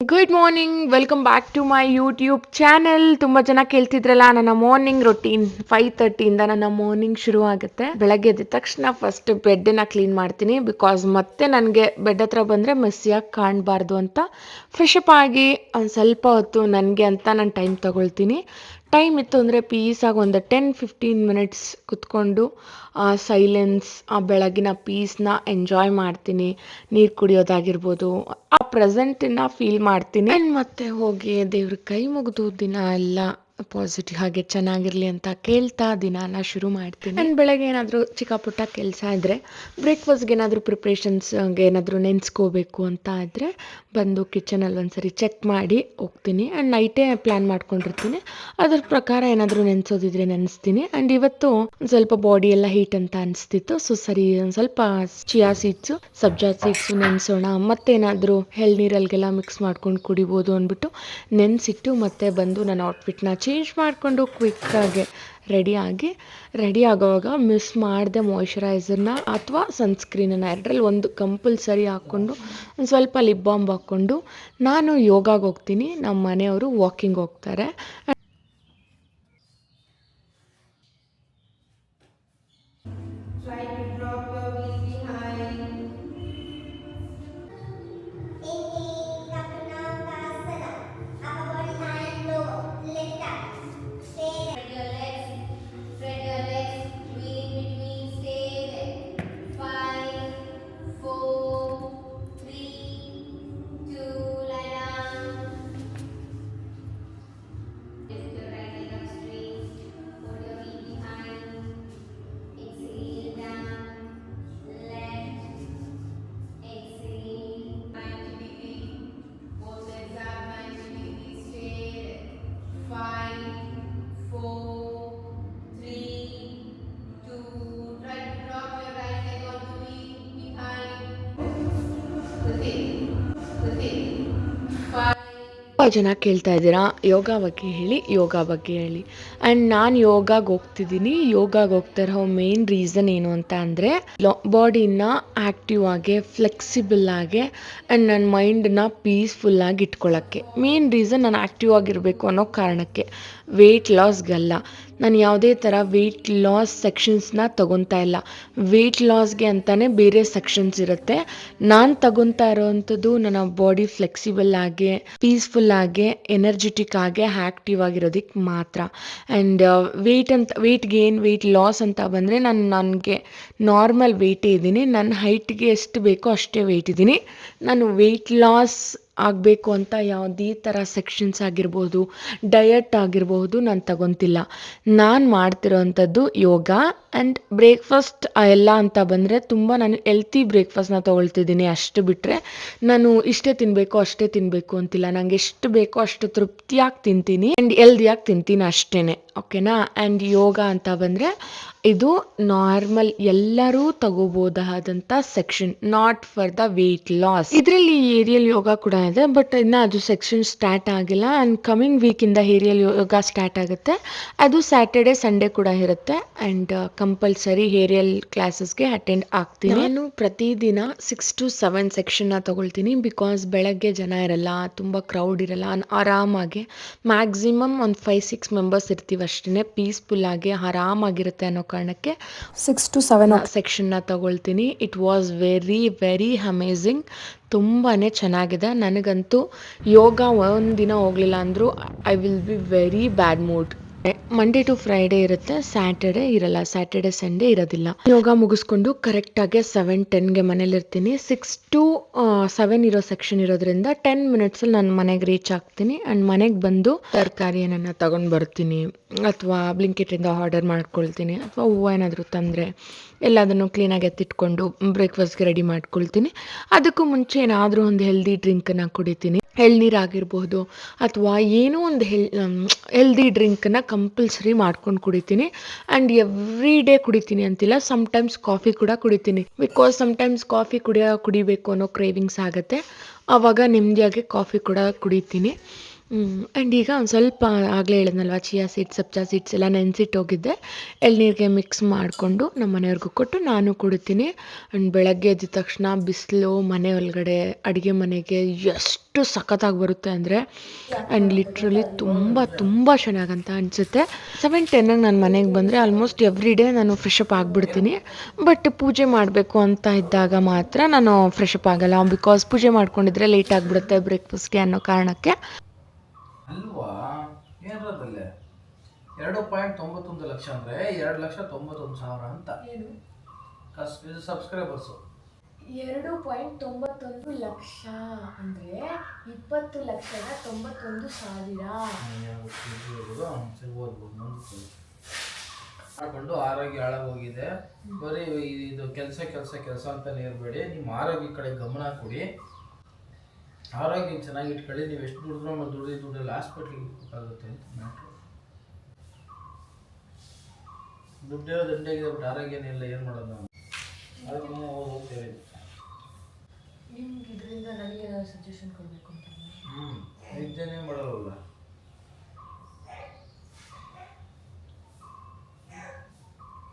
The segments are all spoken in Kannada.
Good morning, welcome back to my YouTube channel. ತುಂಬ ಜನ ಕೇಳ್ತಿದ್ರಲ್ಲ, ನನ್ನ ಮಾರ್ನಿಂಗ್ ರೊಟೀನ್ 5:30 ನನ್ನ ಮಾರ್ನಿಂಗ್ ಶುರು ಆಗುತ್ತೆ. ಬೆಳಗ್ಗೆ ಎದ್ದ ತಕ್ಷಣ ಫಸ್ಟ್ ಬೆಡ್ಡನ್ನ ಕ್ಲೀನ್ ಮಾಡ್ತೀನಿ. ಬಿಕಾಸ್ ಮತ್ತೆ ನನಗೆ ಬೆಡ್ ಹತ್ರ ಬಂದರೆ ಮೆಸ್ಸಿಯಾಗಿ ಕಾಣಬಾರ್ದು ಅಂತ ಫ್ರೆಶ್ ಅಪ್ ಆಗಿ ಒಂದು ಸ್ವಲ್ಪ ಹೊತ್ತು ನನಗೆ ಅಂತ ನಾನು ಟೈಮ್ ತೊಗೊಳ್ತೀನಿ. ಟೈಮ್ ಇತ್ತು ಅಂದರೆ ಪೀಸಾಗಿ ಒಂದು 10-15 ಮಿನಿಟ್ಸ್ ಕುತ್ಕೊಂಡು ಸೈಲೆನ್ಸ್, ಆ ಬೆಳಗಿನ ಪೀಸ್ನ ಎಂಜಾಯ್ ಮಾಡ್ತೀನಿ. ನೀರು ಕುಡಿಯೋದಾಗಿರ್ಬೋದು, ಆ ಪ್ರೆಸೆಂಟನ್ನು ಫೀಲ್ ಮಾಡ್ತೀನಿ. ಆ್ಯಂಡ್ ಮತ್ತೆ ಹೋಗಿ ದೇವ್ರ ಕೈ ಮುಗಿದು ದಿನ ಎಲ್ಲ ಪಾಸಿಟಿವ್ ಹಾಗೆ ಚೆನ್ನಾಗಿರಲಿ ಅಂತ ಕೇಳ್ತಾ ದಿನಾನ ಶುರು ಮಾಡ್ತೀನಿ. ಆ್ಯಂಡ್ ಬೆಳಗ್ಗೆ ಏನಾದರೂ ಚಿಕ್ಕ ಪುಟ್ಟ ಕೆಲಸ ಇದ್ದರೆ, ಬ್ರೇಕ್ಫಾಸ್ಟ್ಗೆ ಏನಾದರೂ ಪ್ರಿಪ್ರೇಷನ್ಸ್ಗೆ ಏನಾದರೂ ನೆನೆಸ್ಕೋಬೇಕು ಅಂತ ಇದ್ದರೆ ಬಂದು ಕಿಚನಲ್ಲಿ ಒಂದ್ಸರಿ ಚೆಕ್ ಮಾಡಿ ಹೋಗ್ತೀನಿ. ಆ್ಯಂಡ್ ನೈಟೇ ಪ್ಲ್ಯಾನ್ ಮಾಡ್ಕೊಂಡಿರ್ತೀನಿ, ಅದ್ರ ಪ್ರಕಾರ ಏನಾದರೂ ನೆನೆಸೋದಿದ್ರೆ ನೆನೆಸ್ತೀನಿ. ಆ್ಯಂಡ್ ಇವತ್ತು ಒಂದು ಸ್ವಲ್ಪ ಬಾಡಿ ಎಲ್ಲ ಹೀಟ್ ಅಂತ ಅನಿಸ್ತಿತ್ತು. ಸೊ ಸರಿ ಒಂದು ಸ್ವಲ್ಪ ಚಿಯಾ ಸೀಡ್ಸು, ಸಬ್ಜಾ ಸೀಡ್ಸು ನೆನೆಸೋಣ, ಮತ್ತೇನಾದರೂ ಎಳ್ನೀರಲ್ಲಿಗೆಲ್ಲ ಮಿಕ್ಸ್ ಮಾಡ್ಕೊಂಡು ಕುಡಿಬೋದು ಅಂದ್ಬಿಟ್ಟು ನೆನೆಸಿಟ್ಟು ಮತ್ತೆ ಬಂದು ನನ್ನ ಔಟ್ಫಿಟ್ನ ಚೇಂಜ್ ಮಾಡಿಕೊಂಡು ಕ್ವಿಕ್ಕಾಗಿ ರೆಡಿ ಆಗೋವಾಗ ಮಿಸ್ ಮಾಡಿದೆ ಮಾಯ್ಶ್ಚರೈಸರ್ನ ಅಥವಾ ಸನ್ಸ್ಕ್ರೀನನ್ನು. ಎರಡರಲ್ಲಿ ಒಂದು ಕಂಪಲ್ಸರಿ ಹಾಕ್ಕೊಂಡು ಒಂದು ಸ್ವಲ್ಪ ಲಿಪ್ ಬಾಮ್ ಹಾಕ್ಕೊಂಡು ನಾನು ಯೋಗಾಗೆ ಹೋಗ್ತೀನಿ. ನಮ್ಮ ಮನೆಯವರು ವಾಕಿಂಗ್ ಹೋಗ್ತಾರೆ. ತುಂಬ ಜನ ಕೇಳ್ತಾ ಇದ್ದೀರಾ ಯೋಗ ಬಗ್ಗೆ ಹೇಳಿ. ಆ್ಯಂಡ್ ನಾನು ಯೋಗಾಗೆ ಹೋಗ್ತಾ ಇರೋ ಮೇನ್ ರೀಸನ್ ಏನು ಅಂತ ಅಂದರೆ, ಬಾಡಿನ ಆ್ಯಕ್ಟಿವ್ ಆಗಿ, ಫ್ಲೆಕ್ಸಿಬಲ್ ಆಗಿ ಆ್ಯಂಡ್ ನನ್ನ ಮೈಂಡನ್ನ ಪೀಸ್ಫುಲ್ಲಾಗಿ ಇಟ್ಕೊಳ್ಳೋಕ್ಕೆ. ಮೇನ್ ರೀಸನ್ ನಾನು ಆ್ಯಕ್ಟಿವ್ ಆಗಿರಬೇಕು ಅನ್ನೋ ಕಾರಣಕ್ಕೆ, ವೆಯ್ಟ್ ಲಾಸ್ಗಲ್ಲ. ನಾನು ಯಾವುದೇ ಥರ ವೆಯ್ಟ್ ಲಾಸ್ ಸೆಕ್ಷನ್ಸ್ನ ತೊಗೊತಾ ಇಲ್ಲ. ವೆಯ್ಟ್ ಲಾಸ್ಗೆ ಅಂತಲೇ ಬೇರೆ ಸೆಕ್ಷನ್ಸ್ ಇರುತ್ತೆ. ನಾನು ತೊಗೊತಾ ಇರೋವಂಥದ್ದು ನನ್ನ ಬಾಡಿ ಫ್ಲೆಕ್ಸಿಬಲ್ ಆಗಿ, ಪೀಸ್ಫುಲ್ ಆಗಿ, ಎನರ್ಜೆಟಿಕ್ ಆಗಿ, ಆ್ಯಕ್ಟಿವ್ ಆಗಿರೋದಕ್ಕೆ ಮಾತ್ರ. And weight gain, weight loss ಅಂತ ಬಂದರೆ ನನಗೆ ನಾರ್ಮಲ್ ವೆಯ್ಟೇ ಇದ್ದೀನಿ. ನನ್ನ ಹೈಟ್ಗೆ ಎಷ್ಟು ಬೇಕೋ ಅಷ್ಟೇ ವೆಯ್ಟ್ ಇದ್ದೀನಿ. ನಾನು ವೆಯ್ಟ್ ಲಾಸ್ ಆಗಬೇಕು ಅಂತ ಯಾವುದೇ ಥರ ಸೆಕ್ಷನ್ಸ್ ಆಗಿರ್ಬೋದು, ಡಯಟ್ ಆಗಿರ್ಬೋದು ನಾನು ತಗೊತಿಲ್ಲ. ನಾನು ಮಾಡ್ತಿರೋವಂಥದ್ದು ಯೋಗ ಆ್ಯಂಡ್ ಬ್ರೇಕ್ಫಾಸ್ಟ್ ಎಲ್ಲ ಅಂತ ಬಂದರೆ ನಾನು ಹೆಲ್ತಿ ಬ್ರೇಕ್ಫಾಸ್ಟ್ನ ತೊಗೊಳ್ತಿದ್ದೀನಿ. ಅಷ್ಟು ಬಿಟ್ಟರೆ ನಾನು ಇಷ್ಟೇ ತಿನ್ನಬೇಕು ಅಂತಿಲ್ಲ. ನನಗೆ ಎಷ್ಟು ಬೇಕೋ ಅಷ್ಟು ತೃಪ್ತಿಯಾಗಿ ತಿಂತೀನಿ ಆ್ಯಂಡ್ ಹೆಲ್ದಿಯಾಗಿ ತಿಂತೀನಿ ಅಷ್ಟೇ, ಓಕೆನಾ. ಆ್ಯಂಡ್ ಯೋಗ ಅಂತ ಬಂದರೆ ಇದು ನಾರ್ಮಲ್ ಎಲ್ಲರೂ ತಗೋಬೋದಾದಂಥ section, not for the weight loss. ಇದರಲ್ಲಿ ಏರಿಯಲ್ ಯೋಗ ಕೂಡ ಇದೆ, ಬಟ್ ಇನ್ನು ಅದು ಸೆಕ್ಷನ್ ಸ್ಟಾರ್ಟ್ ಆಗಿಲ್ಲ. ಆ್ಯಂಡ್ ಕಮಿಂಗ್ ವೀಕಿಂದ ಏರಿಯಲ್ ಯೋಗ ಸ್ಟಾರ್ಟ್ ಆಗುತ್ತೆ. ಅದು ಸ್ಯಾಟರ್ಡೆ ಸಂಡೇ ಕೂಡ ಇರುತ್ತೆ. ಆ್ಯಂಡ್ ಕಂಪಲ್ಸರಿ ಏರಿಯಲ್ ಕ್ಲಾಸಸ್ಗೆ ಅಟೆಂಡ್ ಆಗ್ತೀನಿ. ನಾನು ಪ್ರತಿದಿನ 6 to 7 ಸೆಕ್ಷನ್ನ ತೊಗೊಳ್ತೀನಿ. ಬಿಕಾಸ್ ಬೆಳಗ್ಗೆ ಜನ ಇರಲ್ಲ, ತುಂಬ ಕ್ರೌಡ್ ಇರಲ್ಲ, ಆರಾಮಾಗಿ ಮ್ಯಾಕ್ಸಿಮಮ್ ಒಂದು 5-6 ಮೆಂಬರ್ಸ್ ಇರ್ತೀವಿ ಅಷ್ಟೇ. ಪೀಸ್ಫುಲ್ಲಾಗಿ ಆರಾಮಾಗಿರುತ್ತೆ ಅನ್ನೋ ಕಾರಣಕ್ಕೆ 6 to 7 ಸೆಕ್ಷನ್ನ ತಗೊಳ್ತೀನಿ. It was very very amazing. ತುಂಬಾ ಚೆನ್ನಾಗಿದೆ. ನನಗಂತೂ ಯೋಗ ಒಂದಿನ ಹೋಗಲಿಲ್ಲ ಅಂದರೂ I will be very bad mood. Monday to Friday ಇರುತ್ತೆ, ಸ್ಯಾಟರ್ಡೆ ಇರಲ್ಲ, ಸ್ಯಾಟರ್ಡೆ ಸಂಡೇ ಇರೋದಿಲ್ಲ. ಯೋಗ ಮುಗಿಸ್ಕೊಂಡು ಕರೆಕ್ಟಾಗಿ 7:10ಗೆ ಮನೇಲಿರ್ತೀನಿ. 6 to 7 ಇರೋ ಸೆಕ್ಷನ್ ಇರೋದ್ರಿಂದ 10 ಮಿನಿಟ್ಸಲ್ಲಿ ನಾನು ಮನೆಗೆ ರೀಚ್ ಆಗ್ತೀನಿ. ಆ್ಯಂಡ್ ಮನೆಗೆ ಬಂದು ತರಕಾರಿ ಏನನ್ನ ತಗೊಂಡು ಬರ್ತೀನಿ, ಅಥವಾ ಬ್ಲಿಂಕಿಟಿಂದ ಆರ್ಡರ್ ಮಾಡ್ಕೊಳ್ತೀನಿ, ಅಥವಾ ಹೂವು ಏನಾದರೂ ತಂದರೆ ಎಲ್ಲದನ್ನು ಕ್ಲೀನಾಗಿ ಎತ್ತಿಟ್ಕೊಂಡು ಬ್ರೇಕ್ಫಾಸ್ಟ್ಗೆ ರೆಡಿ ಮಾಡ್ಕೊಳ್ತೀನಿ. ಅದಕ್ಕೂ ಮುಂಚೆ ಏನಾದರೂ ಒಂದು ಹೆಲ್ದಿ ಡ್ರಿಂಕನ್ನು ಕುಡಿತೀನಿ. ಎಳ್ನೀರಾಗಿರ್ಬೋದು ಅಥವಾ ಏನೋ ಒಂದು ಹೆಲ್ದಿ ಡ್ರಿಂಕನ್ನು ಕಂಪಲ್ಸರಿ ಮಾಡ್ಕೊಂಡು ಕುಡಿತೀನಿ. ಆ್ಯಂಡ್ ಎವ್ರಿ ಡೇ ಕುಡಿತೀನಿ ಅಂತಿಲ್ಲ, ಸಮ್ಟೈಮ್ಸ್ ಕಾಫಿ ಕೂಡ ಕುಡಿತೀನಿ. ಬಿಕಾಸ್ ಸಮ್ಟೈಮ್ಸ್ ಕಾಫಿ ಕುಡಿಬೇಕು ಅನ್ನೋ ಕ್ರೇವಿಂಗ್ಸ್ ಆಗುತ್ತೆ, ಆವಾಗ ನೆಮ್ಮದಿಯಾಗಿ ಕಾಫಿ ಕೂಡ ಕುಡಿತೀನಿ. ಆ್ಯಂಡ್ ಈಗ ಒಂದು ಸ್ವಲ್ಪ ಆಗಲೇ ಹೇಳಿದ್ನಲ್ವ ಚಿಯಾ ಸೀಡ್ಸ್ ಸಬ್ಜಾ ಸೀಡ್ಸ್ ಎಲ್ಲ ನೆನೆಸಿಟ್ಟೋಗಿದ್ದೆ, ಎಳ್ನೀರಿಗೆ ಮಿಕ್ಸ್ ಮಾಡಿಕೊಂಡು ನಮ್ಮ ಮನೆಯವ್ರಿಗೂ ಕೊಟ್ಟು ನಾನು ಕುಡಿತೀನಿ. ಆ್ಯಂಡ್ ಬೆಳಗ್ಗೆ ಎದ್ದ ತಕ್ಷಣ ಬಿಸಿಲು ಮನೆ ಒಳಗಡೆ ಅಡುಗೆ ಮನೆಗೆ ಎಷ್ಟು ಸಖತ್ತಾಗಿ ಬರುತ್ತೆ ಅಂದರೆ, ಆ್ಯಂಡ್ ಲಿಟ್ರಲಿ ತುಂಬ ತುಂಬ ಚೆನ್ನಾಗಂತ ಅನಿಸುತ್ತೆ. 7:10 ನಾನು ಮನೆಗೆ ಬಂದರೆ ಆಲ್ಮೋಸ್ಟ್ ಎವ್ರಿ ಡೇ ನಾನು ಫ್ರೆಶ್ ಅಪ್ ಆಗಿಬಿಡ್ತೀನಿ. ಬಟ್ ಪೂಜೆ ಮಾಡಬೇಕು ಅಂತ ಇದ್ದಾಗ ಮಾತ್ರ ನಾನು ಫ್ರೆಶ್ ಅಪ್ ಆಗಲ್ಲ, ಬಿಕಾಸ್ ಪೂಜೆ ಮಾಡ್ಕೊಂಡಿದ್ರೆ ಲೇಟ್ ಆಗಿಬಿಡುತ್ತೆ ಬ್ರೇಕ್ಫಾಸ್ಟ್ಗೆ ಅನ್ನೋ ಕಾರಣಕ್ಕೆ. ಅಲ್ವಾ ಏನರದಲ್ಲೇ 2.91 ಲಕ್ಷ ಅಂದರೆ 2,91,000 ಅಂತ ಇದು ಸಬ್ಸ್ಕ್ರೈಬರ್ಸು. 2.91 ಲಕ್ಷ ಅಂದರೆ 20,91,000. ಮಾಡ್ಕೊಂಡು ಆರೋಗ್ಯ ಹಾಳಾಗೋಗಿದೆ. ಬರೀ ಇದು ಕೆಲಸ ಅಂತಾನೆ ಇರಬೇಡಿ, ನಿಮ್ಮ ಆರೋಗ್ಯ ಕಡೆ ಗಮನ ಕೊಡಿ. ಆರೋಗ್ಯ ಚೆನ್ನಾಗಿ ಇಟ್ಕೊಳ್ಳಿ. ನೀವು ಎಷ್ಟು ದುಡಿದ್ರೂ ದುಡ್ಡಲ್ಲಿ ಹಾಸ್ಪಿಟ್ಲಿಗೆ ಹೋಗಬೇಕಾಗುತ್ತೆ ಅಂತ ಮ್ಯಾಟ್ರು. ದುಡ್ಡಿರೋ ದಂಡೆಗಿದೆ, ಬಟ್ ಆರೋಗ್ಯನೇ ಇಲ್ಲ, ಏನು ಮಾಡೋದು ನಾವು? ಅದಕ್ಕೆ ಹೋಗ್ತೇವೆ. ನಿಮ್ಗೆ ಇದರಿಂದ ನನಗೆ ಸಜೆಷನ್ ಕೊಡಬೇಕು ಅಂತ ನಿದ್ದೆನೇ ಮಾಡೋಲ್ಲ.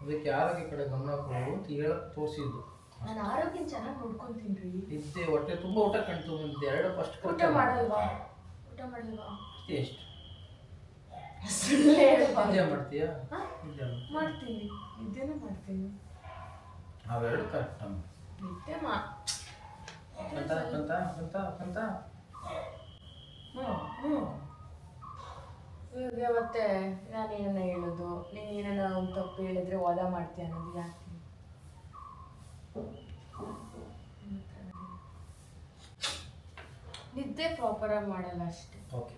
ಅದಕ್ಕೆ ಆರೋಗ್ಯ ಕಡೆ ಗಮನ ಕೊಡು ಅಂತ ಹೇಳಕ್ ತೋರಿಸಿದ್ದು. ನಾನು ಆರೋಗ್ಯ ಚೆನ್ನಾಗಿ ನೋಡ್ಕೊಂತೀನಿ. ನಿದ್ದೆ, ಹೊಟ್ಟೆ ತುಂಬ ಊಟ ಕಂಡು ಬಂದಿದ್ದೆ. 2 ಫಸ್ಟ್ ಊಟ ಮಾಡಲ್ವಾ? ಎಷ್ಟು ಸುಳ್ಳು ಹೇಳ್ಬಾರ್ದು. ನಿದ್ದೆ ಮಾಡ್ತೀಯಾ? ಮಾಡ್ತೀನಿ, ನಿದ್ದೆನೂ ಮಾಡ್ತೀನಿ. ಅವೆರಡು ಕರೆಕ್ಟ್ ನಮ್ಮ ನಿದ್ದೆ ಇವಾಗ ಮತ್ತೆ ನಾನೇನ ಹೇಳೋದು, ನೀನು ಏನಾರ ಒಂದು ತಪ್ಪು ಹೇಳಿದ್ರೆ ವಾದ ಮಾಡ್ತೀಯ ಅನ್ನೋದು ಯಾಕೆ? ನಿದ್ದೆ ಪ್ರಾಪರಾಗಿ ಮಾಡಲ್ಲ ಅಷ್ಟೇ. ಓಕೆ,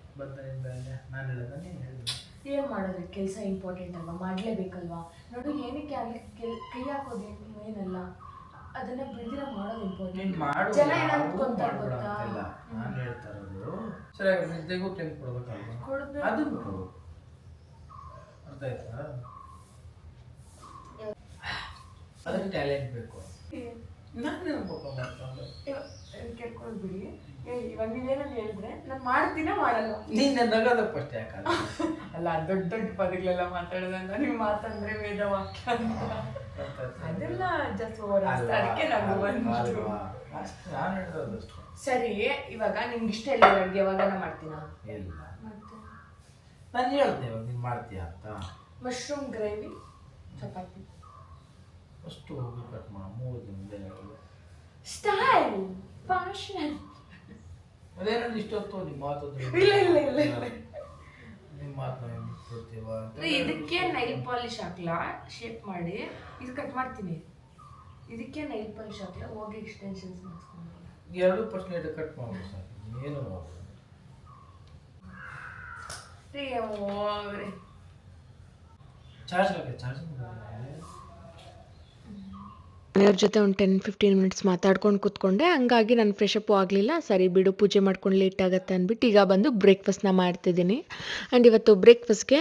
ನಾನು ಹೇಳಿದ ನೀನು ಹೇಳಿದ. ಏನು ಮಾಡೋದು, ಕೆಲಸ ಇಂಪಾರ್ಟೆಂಟ್ ಅಲ್ವಾ, ಮಾಡಲೇಬೇಕಲ್ವಾ? ನೋಡು, ಏನಕ್ಕೆ ಆಗಲಿ ಕೈ ಹಾಕೋದು ಏನಲ್ಲ, ಅದನ್ನ ಬಿಡ್ದಿರ ಮಾಡೋದು ಇಂಪಾರ್ಟೆಂಟ್. ಜನ ಏನಾಗ್ಕೊಂತಾರೆ ಗೊತ್ತಾ? ನಾನು ಹೇಳ್ತಾ ಇರೋದು ಸರಿಯಾಗಿ ನಿದ್ದೆಗೂ ಟೈಮ್ ಕೊಡ್ಬೇಕಲ್ವಾ? ಅದನ್ನು ಕೊಡು. ಅರ್ಥ ಆಯ್ತಾ? ಅದಕ್ಕೆ ಟ್ಯಾಲೆಂಟ್ ಬೇಕು. ನಾನು ಕೇಳ್ಕೊಳ್ಬಿಡಿ. ಇವಾಗ ನೀವೇನಂತ ಹೇಳಿದ್ರೆ ನಾನು ಮಾಡ್ತೀನ ಮಾಡಲ್ಲ. ನೀನು ನಗೋದ ಫಸ್ಟ್ ಯಾಕಲ್ಲ? ಅಲ್ಲ, ದೊಡ್ಡ ದೊಡ್ಡ ಪದಗಳೆಲ್ಲ ಮಾತಾಡೋದಲ್ಲ, ನೀವು ಮಾತಂದ್ರೆ ವೇದವಾಕ್ಯ ಅದೆಲ್ಲ ಜಸ್ಟ್ ಅದಕ್ಕೆ ನಾವು ಬಂದು. ನಾನು ಹೇಳಿರೋದು ಸರಿ. ಇವಾಗ ನಿಮ್ಗೆ ಇಷ್ಟ ಇಲ್ಲ ಅಡುಗೆ, ಯಾವಾಗ ಮಾಡ್ತೀನ? ಇಲ್ಲ, ನಾನು ಹೇಳ್ದೆ ಇವಾಗ ನೀನು ಮಾಡ್ತೀಯ ಅಂತ. ಮಶ್ರೂಮ್ ಗ್ರೇವಿ, ಚಪಾತಿ ಅಷ್ಟು ಹೋಗಿ ಕಟ್ ಮಾಡ 3 ದಿನ ಸ್ಟೈಲ್ ಫ್ಯಾಷನ್. ಅದೇನಂದ್ರೆ ಇಷ್ಟೊತ್ತು ನಿಮ್ಮ ಮಾತು ನಿಮ್ಮ ಮಾತು ಇದಕ್ಕೆ ನೈಲ್ ಪಾಲಿಶ್ ಹಾಕ್ಲಾ? ಶೇಪ್ ಮಾಡಿ ಇದು ಕಟ್ ಮಾಡ್ತೀನಿ. ಇದಕ್ಕೆ ನೈಲ್ ಪಾಲಿಶ್ ಹಾಕ್ಲಾ? ಹೋಗಿ ಎಕ್ಸ್ಟೆನ್ಷನ್ಸ್ ಮಾಡಿಸ್ಕೊಂಡು 2% ಕಟ್ ಮಾಡ್ಬೋದು ಸರ್. ಏನು ಚಾರ್ಜ್ ಮನೆಯವ್ರ ಜೊತೆ ಒಂದು 10-15 ಮಿನಿಟ್ಸ್ ಮಾತಾಡ್ಕೊಂಡು ಕೂತ್ಕೊಂಡೆ. ಹಂಗಾಗಿ ನಾನು ಫ್ರೆಶ್ ಅಪ್ಪು ಆಗಲಿಲ್ಲ. ಸರಿ ಬಿಡು, ಪೂಜೆ ಮಾಡ್ಕೊಂಡು ಲೇಟ್ ಆಗುತ್ತೆ ಅಂದ್ಬಿಟ್ಟು ಈಗ ಬಂದು ಬ್ರೇಕ್ಫಾಸ್ಟ್ನ ಮಾಡ್ತಿದ್ದೀನಿ. ಆ್ಯಂಡ್ ಇವತ್ತು ಬ್ರೇಕ್ಫಾಸ್ಟ್ಗೆ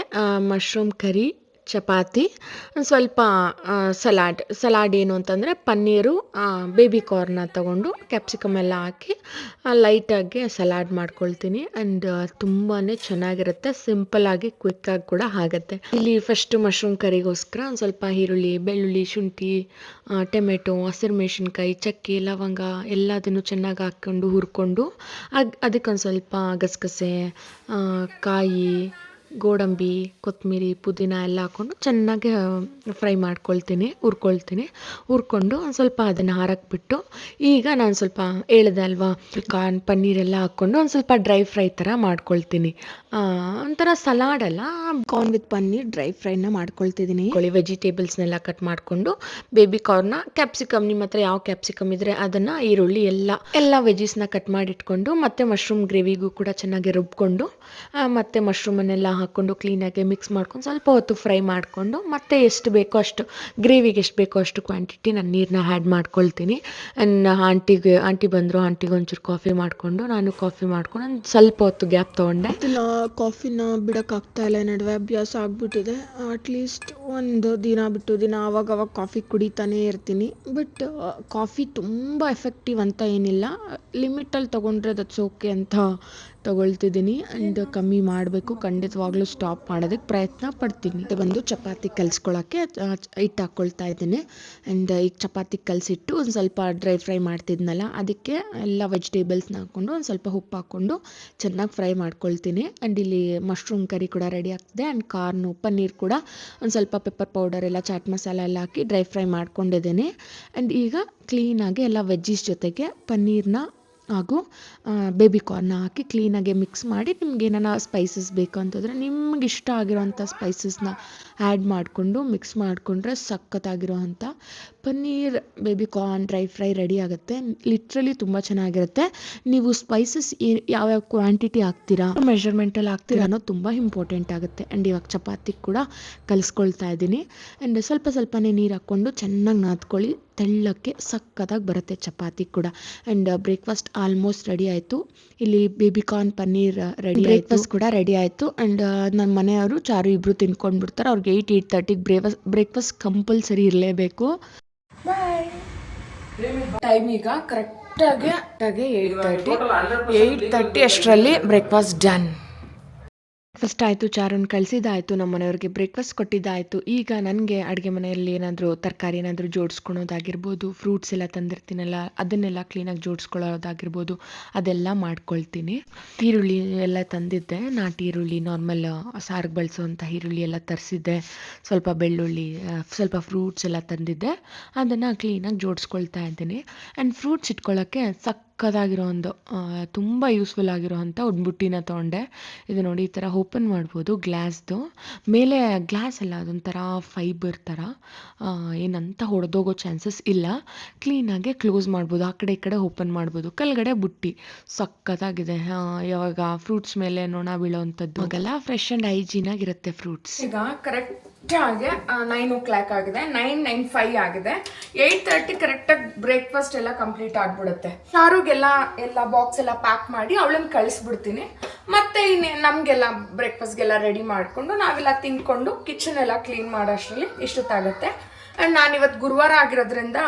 ಮಶ್ರೂಮ್ ಕರಿ, ಚಪಾತಿ, ಸ್ವಲ್ಪ ಸಲಾಡ್ ಏನು ಅಂತಂದರೆ ಪನ್ನೀರು, ಬೇಬಿ ಕಾರ್ನ ತೊಗೊಂಡು ಕ್ಯಾಪ್ಸಿಕಮ್ ಎಲ್ಲ ಹಾಕಿ ಲೈಟಾಗಿ ಸಲಾಡ್ ಮಾಡ್ಕೊಳ್ತೀನಿ. ಆ್ಯಂಡ್ ತುಂಬಾ ಚೆನ್ನಾಗಿರುತ್ತೆ, ಸಿಂಪಲ್ಲಾಗಿ ಕ್ವಿಕ್ಕಾಗಿ ಕೂಡ ಆಗುತ್ತೆ. ಇಲ್ಲಿ ಫಸ್ಟು ಮಶ್ರೂಮ್ ಕರಿಗೋಸ್ಕರ ಒಂದು ಸ್ವಲ್ಪ ಈರುಳ್ಳಿ, ಬೆಳ್ಳುಳ್ಳಿ, ಶುಂಠಿ, ಟೊಮೆಟೊ, ಹಸಿರು ಮೆಣಸಿನ್ಕಾಯಿ, ಚಕ್ಕೆ, ಲವಂಗ ಎಲ್ಲದನ್ನು ಚೆನ್ನಾಗಿ ಹಾಕ್ಕೊಂಡು ಹುರ್ಕೊಂಡು ಅದಕ್ಕೊಂದು ಸ್ವಲ್ಪ ಗಸಗಸೆ, ಕಾಯಿ, ಗೋಡಂಬಿ, ಕೊತ್ತಂಬರಿ, ಪುದೀನ ಎಲ್ಲ ಹಾಕ್ಕೊಂಡು ಚೆನ್ನಾಗಿ ಫ್ರೈ ಮಾಡ್ಕೊಳ್ತೀನಿ, ಹುರ್ಕೊಂಡು ಒಂದು ಸ್ವಲ್ಪ ಅದನ್ನು ಹಾರಕ್ಬಿಟ್ಟು ಈಗ ನಾನು ಸ್ವಲ್ಪ ಹೇಳಿದೆ ಅಲ್ವಾ, ಪನ್ನೀರೆಲ್ಲ ಹಾಕ್ಕೊಂಡು ಒಂದು ಸ್ವಲ್ಪ ಡ್ರೈ ಫ್ರೈ ಥರ ಮಾಡ್ಕೊಳ್ತೀನಿ. ಒಂಥರ ಸಲಾಡ್ ಅಲ್ಲ, ಕಾರ್ನ್ ವಿತ್ ಪನ್ನೀರ್ ಡ್ರೈ ಫ್ರೈನ ಮಾಡ್ಕೊಳ್ತಿದ್ದೀನಿ. ವೆಜಿಟೇಬಲ್ಸ್ನೆಲ್ಲ ಕಟ್ ಮಾಡಿಕೊಂಡು ಬೇಬಿ ಕಾರ್ನ, ಕ್ಯಾಪ್ಸಿಕಮ್, ನಿಮ್ಮ ಹತ್ರ ಯಾವ ಕ್ಯಾಪ್ಸಿಕಮ್ ಇದ್ದರೆ ಅದನ್ನು, ಈರುಳ್ಳಿ ಎಲ್ಲ ವೆಜಿಸ್ನ ಕಟ್ ಮಾಡಿಟ್ಕೊಂಡು ಮತ್ತೆ ಮಶ್ರೂಮ್ ಗ್ರೇವಿಗೂ ಕೂಡ ಚೆನ್ನಾಗಿ ರುಬ್ಕೊಂಡು ಮತ್ತೆ ಮಶ್ರೂಮನ್ನೆಲ್ಲ ಹಾಕ್ಕೊಂಡು ಕ್ಲೀನಾಗಿ ಮಿಕ್ಸ್ ಮಾಡ್ಕೊಂಡು ಸ್ವಲ್ಪ ಹೊತ್ತು ಫ್ರೈ ಮಾಡಿಕೊಂಡು ಮತ್ತೆ ಎಷ್ಟು ಬೇಕೋ ಅಷ್ಟು ಗ್ರೇವಿಗೆ ಎಷ್ಟು ಬೇಕೋ ಅಷ್ಟು ಕ್ವಾಂಟಿಟಿ ನಾನು ನೀರನ್ನ ಆ್ಯಡ್ ಮಾಡ್ಕೊಳ್ತೀನಿ. ಆಂಟಿ ಬಂದರು, ಆಂಟಿಗೆ ಒಂಚೂರು ಕಾಫಿ ಮಾಡಿಕೊಂಡು ನಾನು ಕಾಫಿ ಮಾಡ್ಕೊಂಡು ಒಂದು ಸ್ವಲ್ಪ ಹೊತ್ತು ಗ್ಯಾಪ್ ತೊಗೊಂಡೆ. ಕಾಫಿನ ಬಿಡೋಕ್ಕಾಗ್ತಾಯಿಲ್ಲ, ನಡುವೆ ಅಭ್ಯಾಸ ಆಗಿಬಿಟ್ಟಿದೆ. ಅಟ್ಲೀಸ್ಟ್ ಒಂದು ದಿನ ಬಿಟ್ಟು ದಿನ ಆವಾಗವಾಗ ಕಾಫಿ ಕುಡಿತಾನೇ ಇರ್ತೀನಿ. ಬಟ್ ಕಾಫಿ ತುಂಬ ಎಫೆಕ್ಟಿವ್ ಅಂತ ಏನಿಲ್ಲ, ಲಿಮಿಟಲ್ಲಿ ತೊಗೊಂಡ್ರೆ ದಟ್ಸ್ ಓಕೆ ಅಂತ ತಗೊಳ್ತಿದ್ದೀನಿ ಆ್ಯಂಡ್ ಕಮ್ಮಿ ಮಾಡಬೇಕು, ಖಂಡಿತವಾಗ್ಲೂ ಸ್ಟಾಪ್ ಮಾಡೋದಕ್ಕೆ ಪ್ರಯತ್ನ ಪಡ್ತೀನಿ. ಇದು ಬಂದು ಚಪಾತಿ ಕಲಿಸ್ಕೊಳ್ಳೋಕ್ಕೆ ಹಿಟ್ಟು ಹಾಕ್ಕೊಳ್ತಾ ಇದ್ದೀನಿ. ಆ್ಯಂಡ್ ಈಗ ಚಪಾತಿ ಕಲಸಿಟ್ಟು ಒಂದು ಸ್ವಲ್ಪ ಡ್ರೈ ಫ್ರೈ ಮಾಡ್ತಿದ್ನಲ್ಲ, ಅದಕ್ಕೆ ಎಲ್ಲ ವೆಜಿಟೇಬಲ್ಸ್ನ ಹಾಕ್ಕೊಂಡು ಒಂದು ಸ್ವಲ್ಪ ಉಪ್ಪು ಹಾಕ್ಕೊಂಡು ಚೆನ್ನಾಗಿ ಫ್ರೈ ಮಾಡ್ಕೊಳ್ತೀನಿ. ಆ್ಯಂಡ್ ಇಲ್ಲಿ ಮಶ್ರೂಮ್ ಕರಿ ಕೂಡ ರೆಡಿ ಆಗ್ತಿದೆ. ಆ್ಯಂಡ್ ಕಾರ್ನು ಪನ್ನೀರ್ ಕೂಡ ಒಂದು ಸ್ವಲ್ಪ ಪೆಪ್ಪರ್ ಪೌಡರ್ ಎಲ್ಲ ಚಾಟ್ ಮಸಾಲ ಎಲ್ಲ ಹಾಕಿ ಡ್ರೈ ಫ್ರೈ ಮಾಡ್ಕೊಂಡಿದ್ದೀನಿ. ಆ್ಯಂಡ್ ಈಗ ಕ್ಲೀನಾಗಿ ಎಲ್ಲ ವೆಜ್ಜೀಸ್ ಜೊತೆಗೆ ಪನ್ನೀರ್ನ ಹಾಗೂ ಬೇಬಿ ಕಾರ್ನ ಹಾಕಿ ಕ್ಲೀನಾಗಿ ಮಿಕ್ಸ್ ಮಾಡಿ, ನಿಮ್ಗೆ ಏನಾರ ಸ್ಪೈಸಸ್ ಬೇಕು ಅಂತಂದರೆ ನಿಮ್ಗೆ ಇಷ್ಟ ಆಗಿರೋವಂಥ ಸ್ಪೈಸಸ್ನ ಆ್ಯಡ್ ಮಾಡಿಕೊಂಡು ಮಿಕ್ಸ್ ಮಾಡಿಕೊಂಡ್ರೆ ಸಖತ್ತಾಗಿರೋವಂಥ paneer baby corn dry fry ready ಆಗುತ್ತೆ. ಲಿಟ್ರಲಿ ತುಂಬ ಚೆನ್ನಾಗಿರುತ್ತೆ. ನೀವು ಸ್ಪೈಸಸ್ ಯಾವ್ಯಾವ ಕ್ವಾಂಟಿಟಿ ಹಾಕ್ತೀರಾ, ಮೆಷರ್ಮೆಂಟಲ್ಲಿ ಹಾಕ್ತೀರಾ ಅನ್ನೋದು ತುಂಬ ಇಂಪಾರ್ಟೆಂಟ್ ಆಗುತ್ತೆ. ಆ್ಯಂಡ್ ಇವಾಗ ಚಪಾತಿ ಕೂಡ ಕಲಿಸ್ಕೊಳ್ತಾ ಇದ್ದೀನಿ. ಆ್ಯಂಡ್ ಸ್ವಲ್ಪನೇ ನೀರು ಹಾಕ್ಕೊಂಡು ಚೆನ್ನಾಗಿ ನಾದ್ಕೊಳ್ಳಿ, ತೆಳ್ಳಕ್ಕೆ ಸಕ್ಕತ್ತಾಗಿ ಬರುತ್ತೆ ಚಪಾತಿ ಕೂಡ. ಆ್ಯಂಡ್ ಬ್ರೇಕ್ಫಾಸ್ಟ್ ಆಲ್ಮೋಸ್ಟ್ ರೆಡಿ ಆಯಿತು. ಇಲ್ಲಿ baby corn paneer ready, breakfast ಕೂಡ ರೆಡಿ ಆಯಿತು. ಆ್ಯಂಡ್ ನನ್ನ ಮನೆಯವರು ಚಾರು ಇಬ್ಬರು ತಿನ್ಕೊಂಡು ಬಿಡ್ತಾರೆ. ಅವ್ರಿಗೆ 8:30 ಬ್ರೇಕ್ಫಾಸ್ಟ್ ಕಂಪಲ್ಸರಿ ಇರಲೇಬೇಕು. ಟೈಮ್ ಈಗ ಕರೆಕ್ಟಾಗಿ 8:30 ಅಷ್ಟರಲ್ಲಿ ಬ್ರೇಕ್ಫಾಸ್ಟ್ ಡನ್. ಫಸ್ಟ್ ಆಯಿತು, ಚಾರನ್ನು ಕಳಿಸಿದ್ದಾಯಿತು, ನಮ್ಮ ಮನೆಯವ್ರಿಗೆ ಬ್ರೇಕ್ಫಾಸ್ಟ್ ಕೊಟ್ಟಿದ್ದಾಯಿತು. ಈಗ ನನಗೆ ಅಡುಗೆ ಮನೆಯಲ್ಲಿ ಏನಾದರೂ ತರಕಾರಿ ಏನಾದರೂ ಜೋಡಿಸ್ಕೊಳೋದಾಗಿರ್ಬೋದು, ಫ್ರೂಟ್ಸ್ ಎಲ್ಲ ತಂದಿರ್ತೀನಲ್ಲ ಅದನ್ನೆಲ್ಲ ಕ್ಲೀನಾಗಿ ಜೋಡಿಸ್ಕೊಳ್ಳೋದಾಗಿರ್ಬೋದು, ಅದೆಲ್ಲ ಮಾಡ್ಕೊಳ್ತೀನಿ. ಈರುಳ್ಳಿ ಎಲ್ಲ ತಂದಿದ್ದೆ, ನಾಟಿ ಈರುಳ್ಳಿ, ನಾರ್ಮಲ್ ಸಾರಿಗೆ ಬಳಸುವಂಥ ಈರುಳ್ಳಿ ಎಲ್ಲ ತರಿಸಿದ್ದೆ. ಸ್ವಲ್ಪ ಬೆಳ್ಳುಳ್ಳಿ, ಸ್ವಲ್ಪ ಫ್ರೂಟ್ಸ್ ಎಲ್ಲ ತಂದಿದ್ದೆ, ಅದನ್ನು ಕ್ಲೀನಾಗಿ ಜೋಡಿಸ್ಕೊಳ್ತಾ ಇದ್ದೀನಿ. ಆ್ಯಂಡ್ ಫ್ರೂಟ್ಸ್ ಇಟ್ಕೊಳ್ಳೋಕ್ಕೆ ಸಕ್ಕತ್ತಾಗಿರೋ ಒಂದು ತುಂಬ ಯೂಸ್ಫುಲ್ ಆಗಿರೋವಂಥ ಒಂದು ಬುಟ್ಟಿನ ತೊಗೊಂಡೆ. ಇದು ನೋಡಿ, ಈ ಥರ ಓಪನ್ ಮಾಡ್ಬೋದು, ಗ್ಲಾಸ್ದು. ಮೇಲೆ ಗ್ಲಾಸ್ ಅಲ್ಲ, ಅದೊಂಥರ ಫೈಬರ್ ಥರ, ಏನಂತ ಹೊಡೆದೋಗೋ ಚಾನ್ಸಸ್ ಇಲ್ಲ. ಕ್ಲೀನಾಗೆ ಕ್ಲೋಸ್ ಮಾಡ್ಬೋದು, ಆ ಕಡೆ ಈ ಕಡೆ ಓಪನ್ ಮಾಡ್ಬೋದು. ಕೆಳಗಡೆ ಬುಟ್ಟಿ ಸಕ್ಕತ್ತಾಗಿದೆ. ಯಾವಾಗ ಫ್ರೂಟ್ಸ್ ಮೇಲೆ ನೊಣ ಬೀಳೋವಂಥದ್ದು ಆಗೆಲ್ಲ ಫ್ರೆಶ್ ಆ್ಯಂಡ್ ಹೈಜೀನಾಗಿರುತ್ತೆ ಫ್ರೂಟ್ಸ್. ಈಗ ಕರೆಕ್ಟಾಗಿ 9:00 ಆಗಿದೆ, 9:05 ಆಗಿದೆ. 8:30 ಕರೆಕ್ಟಾಗಿ ಬ್ರೇಕ್ಫಾಸ್ಟ್ ಎಲ್ಲ ಕಂಪ್ಲೀಟ್ ಆಗಿಬಿಡುತ್ತೆ. ಚಾರುಗೆಲ್ಲ ಬಾಕ್ಸ್ ಎಲ್ಲ ಪ್ಯಾಕ್ ಮಾಡಿ ಅವಳನ್ನು ಕಳಿಸ್ಬಿಡ್ತೀನಿ. ಮತ್ತೆ ನಮಗೆಲ್ಲ ಬ್ರೇಕ್ಫಾಸ್ಟ್ಗೆಲ್ಲ ರೆಡಿ ಮಾಡಿಕೊಂಡು ನಾವೆಲ್ಲ ತಿಂದ್ಕೊಂಡು ಕಿಚನ್ ಎಲ್ಲ ಕ್ಲೀನ್ ಮಾಡೋಷ್ಟರಲ್ಲಿ ಇಷ್ಟೊತ್ತಾಗುತ್ತೆ. ಆ್ಯಂಡ್ ನಾನಿವತ್ತು ಗುರುವಾರ ಆಗಿರೋದ್ರಿಂದ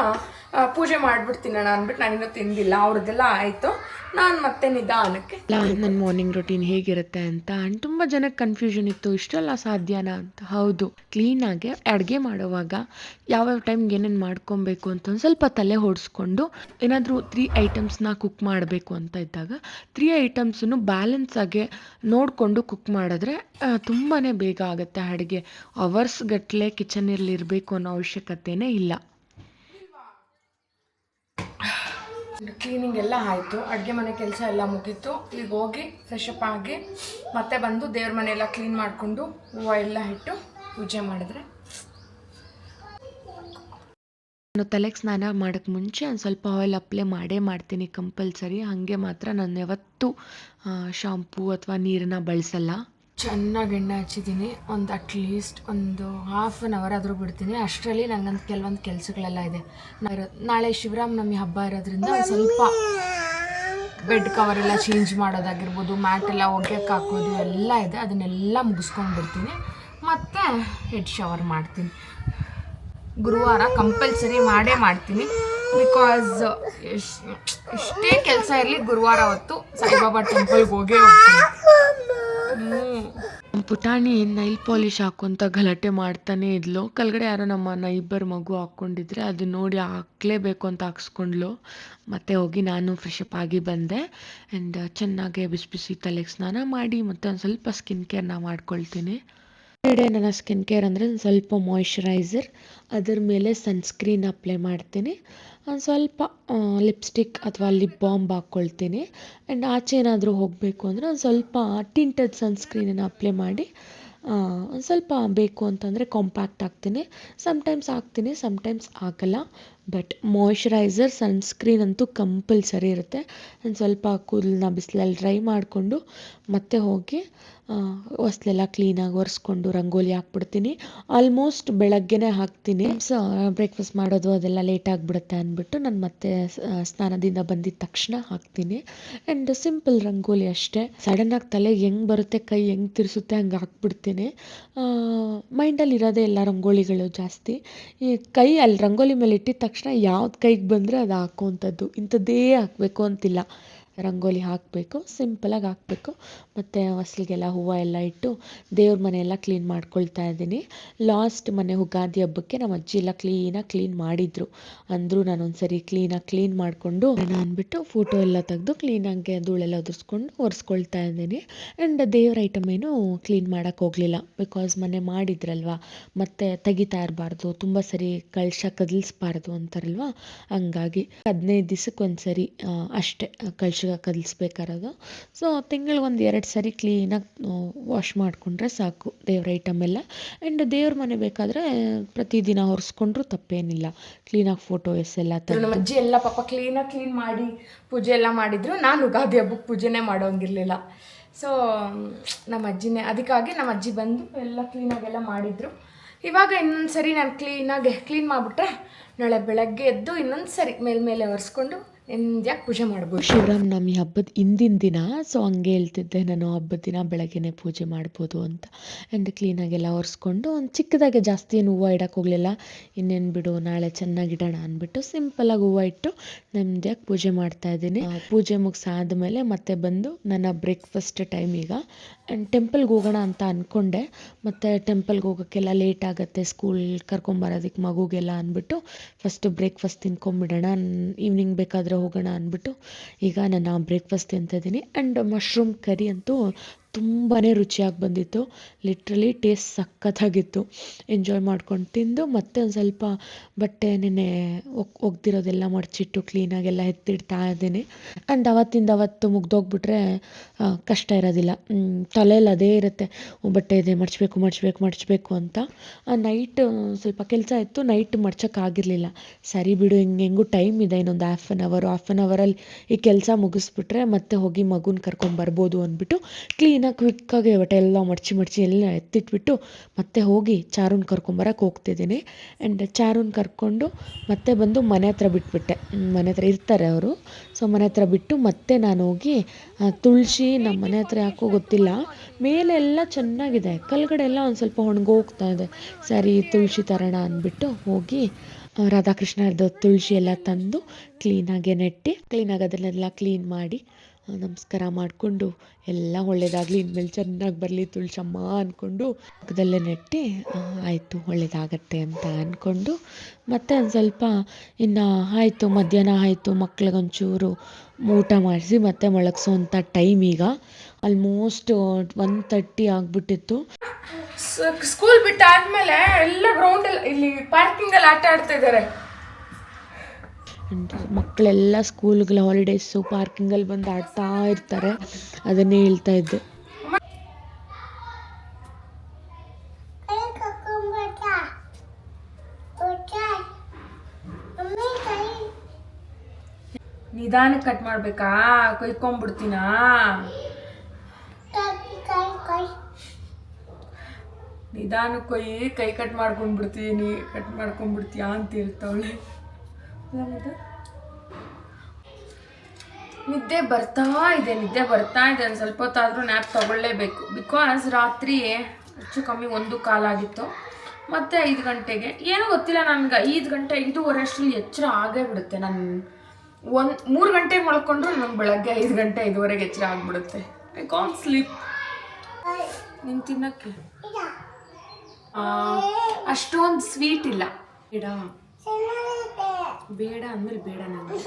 ಪೂಜೆ ಮಾಡಿಬಿಡ್ತೀನಣ್ಣ ಅಂದ್ಬಿಟ್ಟು ನಾನಿನ್ನೂ ತಿಂದಿಲ್ಲ. ಅವ್ರದ್ದೆಲ್ಲ ಆಯಿತು. ನಾನು ಮತ್ತೆ ನಿಧಾನಕ್ಕೆ ನನ್ನ ಮಾರ್ನಿಂಗ್ ರೊಟೀನ್ ಹೇಗಿರುತ್ತೆ ಅಂತ. ಆ್ಯಂಡ್ ತುಂಬ ಜನಕ್ಕೆ ಕನ್ಫ್ಯೂಷನ್ ಇತ್ತು, ಇಷ್ಟೆಲ್ಲ ಸಾಧ್ಯನಾ ಅಂತ. ಹೌದು, ಕ್ಲೀನಾಗೆ ಅಡುಗೆ ಮಾಡುವಾಗ ಯಾವ್ಯಾವ ಟೈಮ್ಗೆ ಏನೇನು ಮಾಡ್ಕೊಬೇಕು ಅಂತ ಒಂದು ಸ್ವಲ್ಪ ತಲೆ ಹೊಡಿಸ್ಕೊಂಡು, ಏನಾದರೂ 3 ಐಟಮ್ಸ್ನ ಕುಕ್ ಮಾಡಬೇಕು ಅಂತ ಇದ್ದಾಗ 3 ಐಟಮ್ಸನ್ನು ಬ್ಯಾಲೆನ್ಸಾಗೆ ನೋಡಿಕೊಂಡು ಕುಕ್ ಮಾಡಿದ್ರೆ ತುಂಬಾ ಬೇಗ ಆಗುತ್ತೆ ಅಡುಗೆ. ಅವರ್ಸ್ ಗಟ್ಟಲೆ ಕಿಚನಲ್ಲಿ ಇರಬೇಕು ಅನ್ನೋ ಅವಶ್ಯಕತೆಯೇ ಇಲ್ಲ. ಕ್ಲೀನಿಂಗ್ ಎಲ್ಲ ಆಯಿತು, ಅಡುಗೆ ಮನೆ ಕೆಲಸ ಎಲ್ಲ ಮುಗೀತು. ಈಗ ಹೋಗಿ ಫ್ರೆಶ್ ಅಪ್ ಆಗಿ ಮತ್ತೆ ಬಂದು ದೇವ್ರ ಮನೆ ಎಲ್ಲ ಕ್ಲೀನ್ ಮಾಡಿಕೊಂಡು ಹೂವು ಎಲ್ಲ ಇಟ್ಟು ಪೂಜೆ ಮಾಡಿದ್ರೆ. ನಾನು ತಲೆಗೆ ಸ್ನಾನ ಮಾಡೋಕ್ಕೆ ಮುಂಚೆ ಒಂದು ಸ್ವಲ್ಪ ಆಯಿಲ್ ಅಪ್ಲೈ ಮಾಡ್ತೀನಿ ಕಂಪಲ್ಸರಿ. ಹಾಗೆ ಮಾತ್ರ ನಾನು ಯಾವತ್ತೂ ಶಾಂಪೂ ಅಥವಾ ನೀರನ್ನ ಬಳಸಲ್ಲ. ಚೆನ್ನಾಗಿ ಎಣ್ಣೆ ಹಚ್ಚಿದ್ದೀನಿ. ಅಟ್ಲೀಸ್ಟ್ ಒಂದು ಹಾಫ್ ಆನ್ ಅವರ್ ಆದರೂ ಬಿಡ್ತೀನಿ. ಅಷ್ಟರಲ್ಲಿ ನನಗಂತ ಕೆಲವೊಂದು ಕೆಲಸಗಳೆಲ್ಲ ಇದೆ. ನಾಳೆ ಶಿವರಾಮನವಮಿ ಹಬ್ಬ ಇರೋದ್ರಿಂದ ಒಂದು ಸ್ವಲ್ಪ ಬೆಡ್ ಕವರ್ ಎಲ್ಲ ಚೇಂಜ್ ಮಾಡೋದಾಗಿರ್ಬೋದು, ಮ್ಯಾಟ್ ಎಲ್ಲ ಒಗೆಯಕ್ಕೆ ಹಾಕೋದು ಎಲ್ಲ ಇದೆ. ಅದನ್ನೆಲ್ಲ ಮುಗಿಸ್ಕೊಂಡು ಬಿಡ್ತೀನಿ. ಮತ್ತು ಹೆಡ್ ಶವರ್ ಮಾಡ್ತೀನಿ. ಗುರುವಾರ ಕಂಪಲ್ಸರಿ ಮಾಡ್ತೀನಿ. ಬಿಕಾಸ್ ಎಷ್ಟೇ ಕೆಲಸ ಇರಲಿ ಗುರುವಾರ ಹೊತ್ತು ಸಾಯಿಬಾಬಾ ಟೆಂಪಲ್ಗೆ ಹೋಗೇ ಹೋಗ್ತೀನಿ. ಪುಟಾಣಿ ನೈಲ್ ಪಾಲಿಶ್ ಹಾಕೊಂತ ಗಲಾಟೆ ಮಾಡ್ತಾನೆ ಇದ್ಲು. ಕೆಳಗಡೆ ಯಾರೋ ನಮ್ಮ ನೈಬರ್ ಮಗು ಹಾಕ್ಕೊಂಡಿದ್ರೆ ಅದು ನೋಡಿ ಹಾಕ್ಲೇಬೇಕು ಅಂತ ಹಾಕ್ಸ್ಕೊಂಡ್ಲು. ಮತ್ತೆ ಹೋಗಿ ನಾನು ಫ್ರೆಶ್ ಅಪ್ ಆಗಿ ಬಂದೆ. ಆ್ಯಂಡ್ ಚೆನ್ನಾಗಿ ಬಿಸಿ ಬಿಸಿ ತಲೆಗೆ ಸ್ನಾನ ಮಾಡಿ ಮತ್ತೆ ಒಂದು ಸ್ವಲ್ಪ ಸ್ಕಿನ್ ಕೇರ್ನ ಮಾಡ್ಕೊಳ್ತೀನಿ. ಡೇ ನನ್ನ ಸ್ಕಿನ್ ಕೇರ್ ಅಂದರೆ ಒಂದು ಸ್ವಲ್ಪ ಮಾಯ್ಶ್ಚರೈಸರ್, ಅದರ ಮೇಲೆ ಸನ್ಸ್ಕ್ರೀನ್ ಅಪ್ಲೈ ಮಾಡ್ತೀನಿ. ಒಂದು ಸ್ವಲ್ಪ ಲಿಪ್ಸ್ಟಿಕ್ ಅಥವಾ ಲಿಪ್ ಬಾಮ್ ಹಾಕ್ಕೊಳ್ತೀನಿ. ಆ್ಯಂಡ್ ಆಚೆ ಏನಾದರೂ ಹೋಗಬೇಕು ಅಂದರೆ ಒಂದು ಸ್ವಲ್ಪ ಟಿಂಟೆಡ್ ಸನ್ಸ್ಕ್ರೀನನ್ನು ಅಪ್ಲೈ ಮಾಡಿ ಒಂದು ಸ್ವಲ್ಪ ಬೇಕು ಅಂತಂದರೆ ಕಾಂಪ್ಯಾಕ್ಟ್ ಹಾಕ್ತೀನಿ. ಸಮ್ಟೈಮ್ಸ್ ಹಾಕ್ತೀನಿ, ಸಮ್ಟೈಮ್ಸ್ ಹಾಕಲ್ಲ. ಬಟ್ ಮಾಯ್ಶ್ಚರೈಸರ್ ಸನ್ಸ್ಕ್ರೀನ್ ಅಂತೂ ಕಂಪಲ್ಸರಿ ಇರುತ್ತೆ. ಒಂದು ಸ್ವಲ್ಪ ಕೂದಲನ್ನ ಬಿಸಿಲಲ್ಲಿ ಡ್ರೈ ಮಾಡಿಕೊಂಡು ಮತ್ತೆ ಹೋಗಿ ಹೊಸ್ಲೆಲ್ಲ ಕ್ಲೀನಾಗಿ ಒರೆಸ್ಕೊಂಡು ರಂಗೋಲಿ ಹಾಕ್ಬಿಡ್ತೀನಿ. ಆಲ್ಮೋಸ್ಟ್ ಬೆಳಗ್ಗೆನೇ ಹಾಕ್ತೀನಿ. ಬ್ರೇಕ್ಫಾಸ್ಟ್ ಮಾಡೋದು ಅದೆಲ್ಲ ಲೇಟ್ ಆಗಿಬಿಡುತ್ತೆ ಅಂದ್ಬಿಟ್ಟು ನಾನು ಮತ್ತೆ ಸ್ನಾನದಿಂದ ಬಂದಿದ್ದ ತಕ್ಷಣ ಹಾಕ್ತೀನಿ. ಆ್ಯಂಡ್ ಸಿಂಪಲ್ ರಂಗೋಲಿ ಅಷ್ಟೇ. ಸಡನ್ನಾಗಿ ತಲೆಗೆ ಹೆಂಗೆ ಬರುತ್ತೆ, ಕೈ ಹೆಂಗೆ ತಿರ್ಸುತ್ತೆ ಹಂಗೆ ಹಾಕ್ಬಿಡ್ತೀನಿ. ಮೈಂಡಲ್ಲಿ ಇರೋದೇ ಎಲ್ಲ ರಂಗೋಲಿಗಳು ಜಾಸ್ತಿ. ಈ ಕೈ ಅಲ್ಲಿ ರಂಗೋಲಿ ಮೇಲೆ ಇಟ್ಟಿದ ತಕ್ಷಣ ಯಾವ್ದು ಕೈಗೆ ಬಂದರೆ ಅದು ಹಾಕೋವಂಥದ್ದು, ಇಂಥದ್ದೇ ಹಾಕಬೇಕು ಅಂತಿಲ್ಲ. ರಂಗೋಲಿ ಹಾಕಬೇಕು, ಸಿಂಪಲಾಗಿ ಹಾಕಬೇಕು. ಮತ್ತು ಹೊಸ್ಲಿಗೆಲ್ಲ ಹೂವು ಎಲ್ಲ ಇಟ್ಟು ದೇವ್ರ ಮನೆಯೆಲ್ಲ ಕ್ಲೀನ್ ಮಾಡ್ಕೊಳ್ತಾ ಇದ್ದೀನಿ. ಲಾಸ್ಟ್ ಮನೆ ಯುಗಾದಿ ಹಬ್ಬಕ್ಕೆ ನಮ್ಮ ಅಜ್ಜಿ ಎಲ್ಲ ಕ್ಲೀನ್ ಮಾಡಿದ್ರು. ಅಂದರೂ ನಾನೊಂದು ಸರಿ ಕ್ಲೀನ್ ಮಾಡಿಕೊಂಡು ಅಂದ್ಬಿಟ್ಟು ಫೋಟೋ ಎಲ್ಲ ತೆಗೆದು ಕ್ಲೀನಾಗಿ ಧೂಳೆಲ್ಲ ಉದುರಿಸ್ಕೊಂಡು ಒರೆಸ್ಕೊಳ್ತಾ ಇದ್ದೀನಿ. ಆ್ಯಂಡ್ ದೇವ್ರ ಐಟಮ್ ಏನು ಕ್ಲೀನ್ ಮಾಡೋಕ್ಕೆ ಹೋಗಲಿಲ್ಲ, ಬಿಕಾಸ್ ಮನೆ ಮಾಡಿದ್ರಲ್ವ, ಮತ್ತೆ ತೆಗಿತಾ ಇರಬಾರ್ದು, ತುಂಬ ಸರಿ ಕಳಶ ಕದಲಿಸ್ಬಾರ್ದು ಅಂತಾರಲ್ವ, ಹಂಗಾಗಿ 15 ದಿವಸಕ್ಕೆ ಒಂದು ಸರಿ ಅಷ್ಟೇ ಕಳಶ ಕದಲಿಸ್ಬೇಕಾರೋದು. ಸೊ ತಿಂಗಳಿಗೆ 1-2 ಸರಿ ಕ್ಲೀನಾಗಿ ವಾಶ್ ಮಾಡಿಕೊಂಡ್ರೆ ಸಾಕು ದೇವ್ರ ಐಟಮ್ ಎಲ್ಲ. ಆ್ಯಂಡ್ ದೇವ್ರ ಮನೆ ಬೇಕಾದರೆ ಪ್ರತಿದಿನ ಒರೆಸ್ಕೊಂಡ್ರೂ ತಪ್ಪೇನಿಲ್ಲ. ಕ್ಲೀನಾಗಿ ಫೋಟೋಸ್ ಎಲ್ಲ ತೆಗೆದು ನಮ್ಮ ಅಜ್ಜಿ ಎಲ್ಲ ಪಾಪ ಕ್ಲೀನ್ ಮಾಡಿ ಪೂಜೆ ಎಲ್ಲ ಮಾಡಿದರು. ನಾನು ಯುಗಾದಿ ಹಬ್ಬಕ್ಕೆ ಪೂಜೆನೇ ಮಾಡೋಂಗಿರಲಿಲ್ಲ. ಸೊ ನಮ್ಮ ಅಜ್ಜಿನೇ, ಅದಕ್ಕಾಗಿ ನಮ್ಮ ಅಜ್ಜಿ ಬಂದು ಎಲ್ಲ ಕ್ಲೀನಾಗೆಲ್ಲ ಮಾಡಿದರು. ಇವಾಗ ಇನ್ನೊಂದು ಸರಿ ನಾನು ಕ್ಲೀನ್ ಮಾಡಿಬಿಟ್ರೆ ನಾಳೆ ಬೆಳಗ್ಗೆ ಎದ್ದು ಇನ್ನೊಂದು ಸರಿ ಮೇಲೆ ಒರೆಸ್ಕೊಂಡು ನೆಮ್ಮದಿಯಾಗಿ ಪೂಜೆ ಮಾಡ್ಬೋದು. ಶಿವರಾಮನವಮಿ ಹಬ್ಬದ ಹಿಂದಿನ ದಿನ, ಸೊ ಹಂಗೆ ಹೇಳ್ತಿದ್ದೆ ನಾನು, ಹಬ್ಬದ ದಿನ ಬೆಳಗ್ಗೆನೇ ಪೂಜೆ ಮಾಡ್ಬೋದು ಅಂತ. ಆ್ಯಂಡ್ ಕ್ಲೀನಾಗೆಲ್ಲ ಒರೆಸ್ಕೊಂಡು ಒಂದು ಚಿಕ್ಕದಾಗೆ, ಜಾಸ್ತಿ ಏನು ಹೂವು ಇಡಕ್ಕೆ ಹೋಗಲಿಲ್ಲ. ಇನ್ನೇನು ಬಿಡು ನಾಳೆ ಚೆನ್ನಾಗಿಡೋಣ ಅಂದ್ಬಿಟ್ಟು ಸಿಂಪಲಾಗಿ ಹೂವು ಇಟ್ಟು ನೆಮ್ಮದಿಯಾಗಿ ಪೂಜೆ ಮಾಡ್ತಾಯಿದ್ದೀನಿ. ಪೂಜೆ ಮುಗಿಸಾದ್ಮೇಲೆ ಮತ್ತೆ ಬಂದು ನನ್ನ ಬ್ರೇಕ್ಫಾಸ್ಟ್ ಟೈಮ್ ಈಗ. ಆ್ಯಂಡ್ ಟೆಂಪಲ್ಗೆ ಹೋಗೋಣ ಅಂತ ಅಂದ್ಕೊಂಡೆ, ಮತ್ತು ಟೆಂಪಲ್ಗೆ ಹೋಗೋಕ್ಕೆಲ್ಲ ಲೇಟ್ ಆಗುತ್ತೆ, ಸ್ಕೂಲ್ ಕರ್ಕೊಂಬರೋದಕ್ಕೆ ಮಗುಗೆಲ್ಲ ಅಂದ್ಬಿಟ್ಟು ಫಸ್ಟು ಬ್ರೇಕ್ಫಾಸ್ಟ್ ತಿನ್ಕೊಂಬಿಡೋಣ, ಈವ್ನಿಂಗ್ ಬೇಕಾದರೆ ಹೋಗೋಣ ಅಂದ್ಬಿಟ್ಟು ಈಗ ನಾನು ಬ್ರೇಕ್ಫಾಸ್ಟ್ ತಿಂತಿದ್ದೀನಿ. ಆ್ಯಂಡ್ ಮಶ್ರೂಮ್ ಕರಿ ಅಂತೂ ತುಂಬಾ ರುಚಿಯಾಗಿ ಬಂದಿತ್ತು. Literally taste ಸಖತ್ತಾಗಿತ್ತು. ಎಂಜಾಯ್ ಮಾಡ್ಕೊಂಡು ತಿಂದು ಮತ್ತೆ ಒಂದು ಸ್ವಲ್ಪ ಬಟ್ಟೆ ನೆನೆ ಒಗ್ದಿರೋದೆಲ್ಲ ಮಡಚಿಟ್ಟು ಕ್ಲೀನಾಗೆಲ್ಲ ಎತ್ತಿಡ್ತಾ ಇದ್ದೀನಿ. ಆ್ಯಂಡ್ ಅವತ್ತು ಮುಗ್ದೋಗ್ಬಿಟ್ರೆ ಕಷ್ಟ ಇರೋದಿಲ್ಲ, ತಲೆಯಲ್ಲಿ ಅದೇ ಇರುತ್ತೆ, ಬಟ್ಟೆ ಇದೆ ಮಡಚಬೇಕು ಅಂತ. ನೈಟ್ ಸ್ವಲ್ಪ ಕೆಲಸ ಇತ್ತು, ನೈಟ್ ಮಡ್ಚೋಕ್ಕಾಗಿರಲಿಲ್ಲ. ಸರಿ ಬಿಡು, ಹೆಂಗೂ ಟೈಮ್ ಇದೆ, ಇನ್ನೊಂದು ಹಾಫ್ ಆನ್ ಅವರಲ್ಲಿ ಈ ಕೆಲಸ ಮುಗಿಸ್ಬಿಟ್ರೆ ಮತ್ತೆ ಹೋಗಿ ಮಗುನ ಕರ್ಕೊಂಬರ್ಬೋದು ಅಂದ್ಬಿಟ್ಟು ಕ್ವಿಕ್ಕಾಗಿ ಬಟ್ಟೆ ಎಲ್ಲ ಮಡಚಿ ಎಲ್ಲ ಎತ್ತಿಟ್ಬಿಟ್ಟು ಮತ್ತೆ ಹೋಗಿ ಚಾರುನ ಕರ್ಕೊಂಬರಕ್ಕೆ ಹೋಗ್ತಿದ್ದೀನಿ. ಆ್ಯಂಡ್ ಚಾರುನ ಕರ್ಕೊಂಡು ಮತ್ತೆ ಬಂದು ಮನೆ ಹತ್ರ ಬಿಟ್ಬಿಟ್ಟೆ. ಮನೆ ಹತ್ರ ಇರ್ತಾರೆ ಅವರು, ಸೊ ಮನೆ ಹತ್ರ ಬಿಟ್ಟು ಮತ್ತೆ ನಾನು ಹೋಗಿ ತುಳಸಿ, ನಮ್ಮ ಮನೆ ಹತ್ರ ಯಾಕೋ ಗೊತ್ತಿಲ್ಲ, ಮೇಲೆ ಎಲ್ಲ ಚೆನ್ನಾಗಿದೆ, ಕೆಳಗಡೆ ಎಲ್ಲ ಒಂದು ಸ್ವಲ್ಪ ಒಣಗೋಗ್ತಾ ಇದೆ. ಸರಿ ತುಳಸಿ ತರೋಣ ಅಂದ್ಬಿಟ್ಟು ಹೋಗಿ ರಾಧಾಕೃಷ್ಣರದ್ದು ತುಳಸಿ ಎಲ್ಲ ತಂದು ಕ್ಲೀನಾಗೆ ನೆಟ್ಟು ಅದನ್ನೆಲ್ಲ ಕ್ಲೀನ್ ಮಾಡಿ ನಮಸ್ಕಾರ ಮಾಡಿಕೊಂಡು ಎಲ್ಲ ಒಳ್ಳೇದಾಗಲಿ, ಇನ್ಮೇಲೆ ಚೆನ್ನಾಗಿ ಬರಲಿ ತುಳಸಮ್ಮ ಅಂದ್ಕೊಂಡು ಪಕ್ಕದಲ್ಲೇ ನೆಟ್ಟು ಆಯಿತು ಒಳ್ಳೇದಾಗತ್ತೆ ಅಂತ ಅಂದ್ಕೊಂಡು ಮತ್ತೆ ಒಂದು ಸ್ವಲ್ಪ ಇನ್ನು ಆಯಿತು, ಮಧ್ಯಾಹ್ನ ಆಯಿತು, ಮಕ್ಳಿಗೊಂಚೂರು ಊಟ ಮಾಡಿಸಿ ಮತ್ತೆ ಮಲಗಿಸೋವಂಥ ಟೈಮ್ ಈಗ. ಆಲ್ಮೋಸ್ಟ್ 1:30 ಆಗಿಬಿಟ್ಟಿತ್ತು. ಸ್ಕೂಲ್ ಬಿಟ್ಟಾದ್ಮೇಲೆ ಎಲ್ಲ ಗ್ರೌಂಡಲ್ಲಿ, ಇಲ್ಲಿ ಪಾರ್ಕಿಂಗಲ್ಲಿ ಆಟ ಆಡ್ತಾ ಇದ್ದಾರೆ. ಮಕ್ಕಳೆಲ್ಲ ಸ್ಕೂಲ್ಗಳ ಹಾಲಿಡೇಸು ಪಾರ್ಕಿಂಗಲ್ಲಿ ಬಂದು ಆಡ್ತಾ ಇರ್ತಾರೆ, ಅದನ್ನೇ ಹೇಳ್ತಾ ಇದ್ದೆ. ನಿಧಾನಕ್ಕೆ ಕಟ್ ಮಾಡ್ಬೇಕಾ, ಕೊಯ್ಕೊಂಡ್ಬಿಡ್ತೀನಾ? ನಿಧಾನಕ್ಕೆ ಕೈ ಕಟ್ ಮಾಡ್ಕೊಂಡ್ಬಿಡ್ತೀಯಾ ಅಂತ ಹೇಳ್ತಾವಳೆ. ನಿದ್ದೆ ಬರ್ತಾ ಇದೆ, ಒಂದು ಸ್ವಲ್ಪ ಹೊತ್ತಾದರೂ ನ್ಯಾಪ್ ತಗೊಳ್ಳೇಬೇಕು. ಬಿಕಾಸ್ ರಾತ್ರಿ ಹೆಚ್ಚು ಕಮ್ಮಿ 1:15 ಆಗಿತ್ತು. ಮತ್ತು 5 ಗಂಟೆಗೆ ಏನೂ ಗೊತ್ತಿಲ್ಲ ನನಗೆ, 5 ಗಂಟೆ 5:15 ಅಷ್ಟರಲ್ಲಿ ಎಚ್ಚರ ಆಗೇ ಬಿಡುತ್ತೆ. ನಾನು 3 ಗಂಟೆಗೆ ಮಲ್ಕೊಂಡ್ರು ನನಗೆ ಬೆಳಗ್ಗೆ 5 ಗಂಟೆ 5:15 ಎಚ್ಚರ ಆಗಿಬಿಡುತ್ತೆ. I can't sleep. ನೀನು ತಿನ್ನೋಕ್ಕೆ ಅಷ್ಟೊಂದು ಸ್ವೀಟ್ ಇಲ್ಲ, ಬೇಡ ಅಂದಮೇಲೆ ಬೇಡ. ನನಗೆ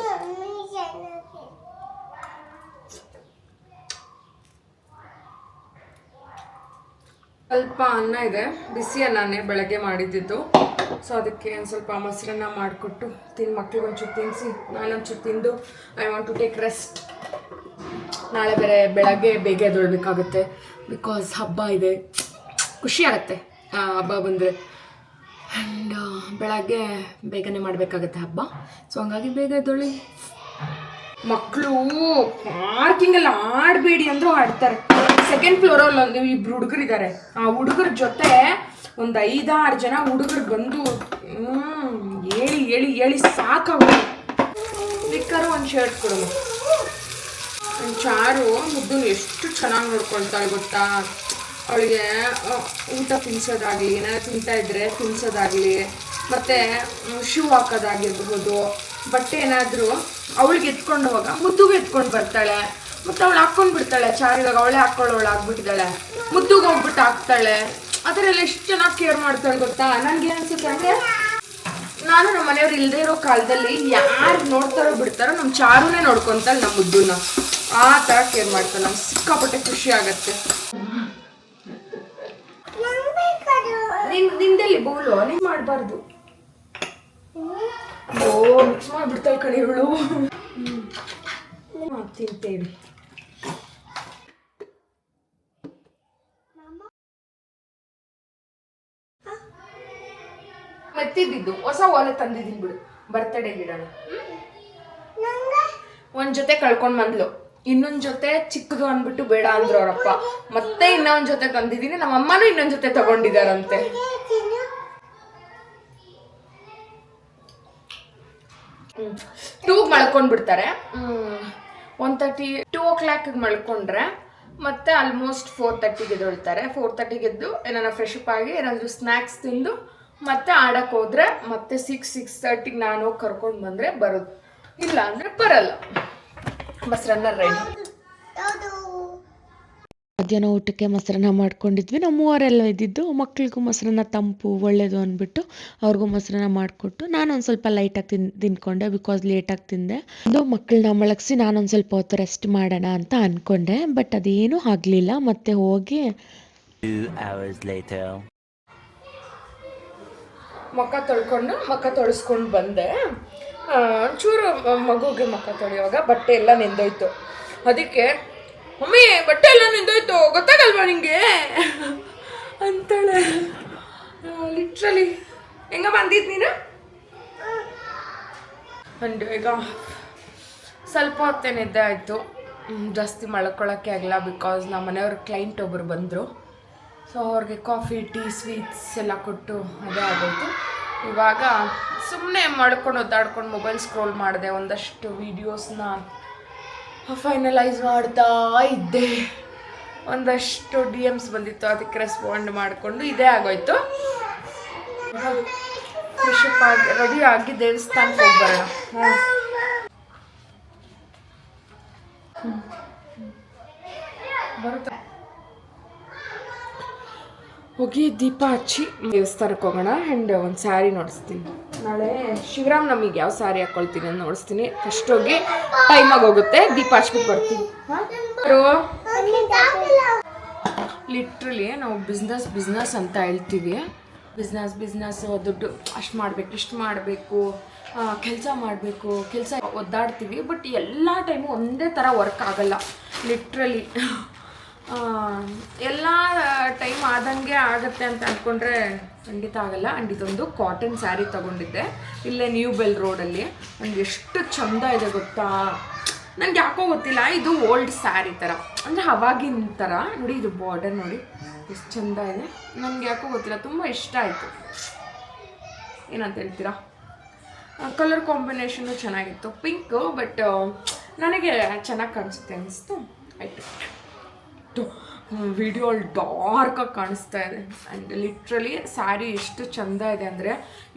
ಸ್ವಲ್ಪ ಅನ್ನ ಇದೆ, ಬಿಸಿ ಅನ್ನನೇ ಬೆಳಗ್ಗೆ ಮಾಡಿದ್ದಿದ್ದು. ಸೊ ಅದಕ್ಕೆ ಒಂದು ಸ್ವಲ್ಪ ಮೊಸರನ್ನ ಮಾಡಿಕೊಟ್ಟು ಮಕ್ಳಿಗೊಂಚೂರು ತಿನ್ನಿಸಿ ನಾನೊಂಚೂರು ತಿಂದು I want to take rest. ನಾಳೆ ಬೇರೆ ಬೆಳಗ್ಗೆ ಬೇಗ ಎದ್ದೇಳಬೇಕಾಗುತ್ತೆ, ಬಿಕಾಸ್ ಹಬ್ಬ ಇದೆ. ಖುಷಿ ಆಗುತ್ತೆ ಹಬ್ಬ ಬಂದರೆ. ಆ್ಯಂಡ್ ಬೆಳಗ್ಗೆ ಬೇಗನೆ ಮಾಡಬೇಕಾಗತ್ತೆ ಹಬ್ಬ. ಸೊ ಹಂಗಾಗಿ ಬೇಗ ಎದ್ದೇಳಿ. ಮಕ್ಕಳು ಪಾರ್ಕಿಂಗಲ್ಲಿ ಆಡಬೇಡಿ ಅಂದರೂ ಆಡ್ತಾರೆ. 2nd ಫ್ಲೋರಲ್ಲಿ ಇಬ್ಬರು ಹುಡುಗರಿದ್ದಾರೆ. ಆ ಹುಡುಗರ ಜೊತೆ ಒಂದು 5-6 ಜನ ಹುಡುಗರು ಬಂದು ಹೇಳಿ ಸಾಕಾಗೋದು. ಬೇಕಾದ್ರೂ ಒಂದು ಶರ್ಟ್ ಕೊಡೋದು. ನನ್ನ ಚಾರು ಮುದ್ದನ್ನು ಎಷ್ಟು ಚೆನ್ನಾಗಿ ನೋಡ್ಕೊಳ್ತಾಳೆ ಗೊತ್ತಾ. ಅವಳಿಗೆ ಊಟ ತಿನ್ನಿಸೋದಾಗಲಿ, ಏನಾದ್ರು ತಿಂತಾಯಿದ್ರೆ ತಿನ್ನಿಸೋದಾಗಲಿ, ಮತ್ತು ಶೂ ಹಾಕೋದಾಗಿರ್ಬೋದು, ಬಟ್ಟೆ ಏನಾದರೂ ಅವಳಿಗೆ ಎತ್ಕೊಂಡು ಹೋಗ ಮುದ್ದುಗೆ ಎತ್ಕೊಂಡು ಬರ್ತಾಳೆ, ಮತ್ತು ಅವಳು ಹಾಕ್ಕೊಂಡು ಬಿಡ್ತಾಳೆ. ಚಾರಿದಾಗ ಅವಳೇ ಹಾಕ್ಕೊಳ್ಳೋಳು ಆಗ್ಬಿಟ್ಟಿದ್ದಾಳೆ, ಮುದ್ದುಗೆ ಹೋಗ್ಬಿಟ್ಟು ಹಾಕ್ತಾಳೆ. ಆ ಥರ ಎಲ್ಲ ಎಷ್ಟು ಚೆನ್ನಾಗಿ ಕೇರ್ ಮಾಡ್ತಾಳೆ ಗೊತ್ತಾ. ನನಗೆ ಅನ್ಸುತ್ತೆ ಅಂದರೆ ನಾನು ನಮ್ಮ ಮನೆಯವ್ರು ಇಲ್ಲದೆ ಇರೋ ಕಾಲದಲ್ಲಿ ಯಾರು ನೋಡ್ತಾರೋ ಬಿಡ್ತಾರೋ ನಮ್ಮ ಚಾರುನೇ ನೋಡ್ಕೊತಾಳೆ ನಮ್ಮ ಮುದ್ದುನ. ಆ ಥರ ಕೇರ್ ಮಾಡ್ತಾಳೆ. ನಂಗೆ ಸಿಕ್ಕಾಪಟ್ಟೆ ಖುಷಿ ಆಗತ್ತೆ. ನಿಂದೆಲ್ಲಿ ಬೌಲು ನೀನು ಮಾಡಬಾರ್ದು. ಓ ಮಿಕ್ಸ್ ಮಾಡಿಬಿಡ್ತಾಳೆ ಕಣೆ ಇವಳು. ತಿಂತೇವೆ. ಮೆತ್ತಿದ್ದು ಹೊಸ ಓಲೆ ತಂದಿದ್ದೀನಿ ಬಿಡು, ಬರ್ತಡೇ ಗಿಡನ. ಒಂದ್ ಜೊತೆ ಕಳ್ಕೊಂಡ್ ಬಂದ್ಲು, ಇನ್ನೊಂದ್ ಜೊತೆ ಚಿಕ್ಕದು ಅಂದ್ಬಿಟ್ಟು ಬೇಡ ಅಂದ್ರು ಅವರಪ್ಪ. ಮತ್ತೆ ಇನ್ನೊಂದ್ ಜೊತೆ ತಂದಿದ್ದೀನಿ. ನಮ್ಮ ಅಮ್ಮನೂ ಇನ್ನೊಂದ್ ಜೊತೆ ತಗೊಂಡಿದಾರಂತೆ. ಟೂಗ್ ಮಳ್ಕೊಂಡ್ಬಿಡ್ತಾರೆ. 1:30 2 o'clock ಮಳ್ಕೊಂಡ್ರೆ ಮತ್ತೆ ಆಲ್ಮೋಸ್ಟ್ 4:30 ಎದ್ದೇಳ್ತಾರೆ. 4:30 ಎದ್ದು ಏನಾರ ಫ್ರೆಶ್ ಅಪ್ ಆಗಿ ಏನಾದರೂ ಸ್ನ್ಯಾಕ್ಸ್ ತಿಂದು ಮತ್ತೆ ಆಡಕ್ಕೆ ಹೋದ್ರೆ ಮತ್ತೆ 6:30 ನಾನು ಕರ್ಕೊಂಡು ಬಂದರೆ ಬರೋದು, ಇಲ್ಲ ಅಂದರೆ ಬರಲ್ಲ. ಮೊಸರನ್ನ ರೆಡಿ. ಮಧ್ಯಾಹ್ನ ಊಟಕ್ಕೆ ಮೊಸರನ್ನ ಮಾಡ್ಕೊಂಡಿದ್ವಿ. ನಾವು ಮೂವರೆಲ್ಲ ಇದ್ದಿದ್ದು. ಮಕ್ಳಿಗೂ ಮೊಸರನ್ನ ತಂಪು ಒಳ್ಳೇದು ಅಂದ್ಬಿಟ್ಟು ಅವ್ರಿಗೂ ಮೊಸರನ್ನ ಮಾಡಿಕೊಟ್ಟು ನಾನೊಂದು ಸ್ವಲ್ಪ ಲೈಟಾಗಿ ತಿಂದ್ಕೊಂಡೆ, ಬಿಕಾಸ್ ಲೇಟಾಗಿ ತಿಂದೆ. ಅದು ಮಕ್ಕಳನ್ನ ಮಲಗಿಸಿ ನಾನೊಂದು ಸ್ವಲ್ಪ ಹೊತ್ತು ರೆಸ್ಟ್ ಮಾಡೋಣ ಅಂತ ಅಂದ್ಕೊಂಡೆ. ಬಟ್ ಅದೇನೂ ಆಗಲಿಲ್ಲ. ಮತ್ತೆ ಹೋಗಿ 2 hours later. ಮುಖ ತೊಳೆಸ್ಕೊಂಡು ಬಂದೆ. ಚೂರು ಮಗುಗೆ ಮುಖ ತೊಳೆಯುವಾಗ ಬಟ್ಟೆ ಎಲ್ಲ ನೆಂದೋಯ್ತು. ಅದಕ್ಕೆ ಮಮ್ಮಿ ಬಟ್ಟೆ ಎಲ್ಲ ನೆಂದೋಯ್ತು ಗೊತ್ತಾಗಲ್ವಾ ನಿಂಗೆ ಅಂತಾಳೆ. ಲಿಟ್ರಲಿ ಹೆಂಗ ಬಂದಿದ್ದು ನೀನು? ಅಂಡ್ ಈಗ ಸ್ವಲ್ಪ ಹೊತ್ತೇ ನಿದ್ದೆ ಆಯಿತು. ಜಾಸ್ತಿ ಮಲ್ಕೊಳ್ಳೋಕ್ಕೆ ಆಗಲ್ಲ, ಬಿಕಾಸ್ ನಮ್ಮ ಮನೆಯವ್ರ ಕ್ಲೈಂಟ್ ಒಬ್ಬರು ಬಂದರು. ಸೊ ಅವ್ರಿಗೆ ಕಾಫಿ ಟೀ ಸ್ವೀಟ್ಸ್ ಎಲ್ಲ ಕೊಟ್ಟು ಅದೇ ಆಗೋಯ್ತು. ಇವಾಗ ಸುಮ್ಮನೆ ಮಾಡ್ಕೊಂಡು ಒದ್ದಾಡ್ಕೊಂಡು ಮೊಬೈಲ್ ಸ್ಕ್ರೋಲ್ ಮಾಡಿದೆ. ಒಂದಷ್ಟು ವೀಡಿಯೋಸ್ನ ಫೈನಲೈಸ್ ಮಾಡ್ತಾ ಇದ್ದೆ. ಒಂದಷ್ಟು DMs ಬಂದಿತ್ತು, ಅದಕ್ಕೆ ರೆಸ್ಪಾಂಡ್ ಮಾಡಿಕೊಂಡು ಇದೇ ಆಗೋಯ್ತು. ಫ್ರೆಶ್ ಅಪ್ ಆಗಿ ರೆಡಿ ಆಗಿ ದೇವಸ್ಥಾನಕ್ಕೆ ಹೋಗಿ ಬರೋಣ. ಬರುತ್ತೆ ಹೋಗಿ ದೀಪ ಹಚ್ಚಿ ದೇವಸ್ಥಾನಕ್ಕೆ ಹೋಗೋಣ. ಆ್ಯಂಡ್ ಒಂದು ಸ್ಯಾರಿ ನೋಡಿಸ್ತೀನಿ. ನಾಳೆ ಶಿವರಾಮ್ ನಮಗೆ ಯಾವ ಸ್ಯಾರಿ ಹಾಕ್ಕೊಳ್ತೀನಿ ಅಂತ ನೋಡಿಸ್ತೀನಿ. ಫಸ್ಟ್ ಹೋಗಿ ಟೈಮಾಗಿ ಹೋಗುತ್ತೆ, ದೀಪ ಹಚ್ಬಿಟ್ಟು ಬರ್ತೀನಿ. ಲಿಟ್ರಲಿ ನಾವು ಬಿಸ್ನೆಸ್ ಅಂತ ಹೇಳ್ತೀವಿ. ಬಿಸ್ನೆಸ್ ದುಡ್ಡು ಅಷ್ಟು ಮಾಡಬೇಕು, ಇಷ್ಟು ಮಾಡಬೇಕು, ಕೆಲಸ ಒದ್ದಾಡ್ತೀವಿ. ಬಟ್ ಎಲ್ಲ ಟೈಮು ಒಂದೇ ಥರ ವರ್ಕ್ ಆಗಲ್ಲ. ಲಿಟ್ರಲಿ ಎಲ್ಲ ಟೈಮ್ ಆದಂಗೆ ಆಗುತ್ತೆ ಅಂತ ಅಂದ್ಕೊಂಡ್ರೆ ಖಂಡಿತ ಆಗಲ್ಲ. ಆ್ಯಂಡ್ ಇದೊಂದು ಕಾಟನ್ ಸ್ಯಾರಿ ತೊಗೊಂಡಿದ್ದೆ ಇಲ್ಲೇ ನ್ಯೂ ಬೆಲ್ ರೋಡಲ್ಲಿ. ನನಗೆ ಎಷ್ಟು ಚೆಂದ ಇದೆ ಗೊತ್ತಾ. ನನಗೆ ಯಾಕೋ ಗೊತ್ತಿಲ್ಲ, ಇದು ಓಲ್ಡ್ ಸ್ಯಾರಿ ಥರ, ಅಂದರೆ ಅವಾಗಿನ ಥರ ನೋಡಿ. ಇದು ಬಾರ್ಡರ್ ನೋಡಿ ಎಷ್ಟು ಚೆಂದ ಇದೆ. ನನಗೆ ಯಾಕೋ ಗೊತ್ತಿಲ್ಲ, ತುಂಬ ಇಷ್ಟ ಆಯಿತು. ಏನಂತ ಹೇಳ್ತೀರಾ? ಕಲರ್ ಕಾಂಬಿನೇಷನ್ನು ಚೆನ್ನಾಗಿತ್ತು, ಪಿಂಕು. ಬಟ್ ನನಗೆ ಚೆನ್ನಾಗಿ ಕಾಣಿಸುತ್ತೆ ಅನ್ನಿಸ್ತು. ಆಯಿತು. ವಿಡಿಯೋ ಅಲ್ಲಿ ಡಾರ್ಕಾಗಿ ಕಾಣಿಸ್ತಾ ಇದೆ. ಆ್ಯಂಡ್ ಲಿಟ್ರಲಿ ಸ್ಯಾರಿ ಎಷ್ಟು ಚೆಂದ ಇದೆ ಅಂದರೆ,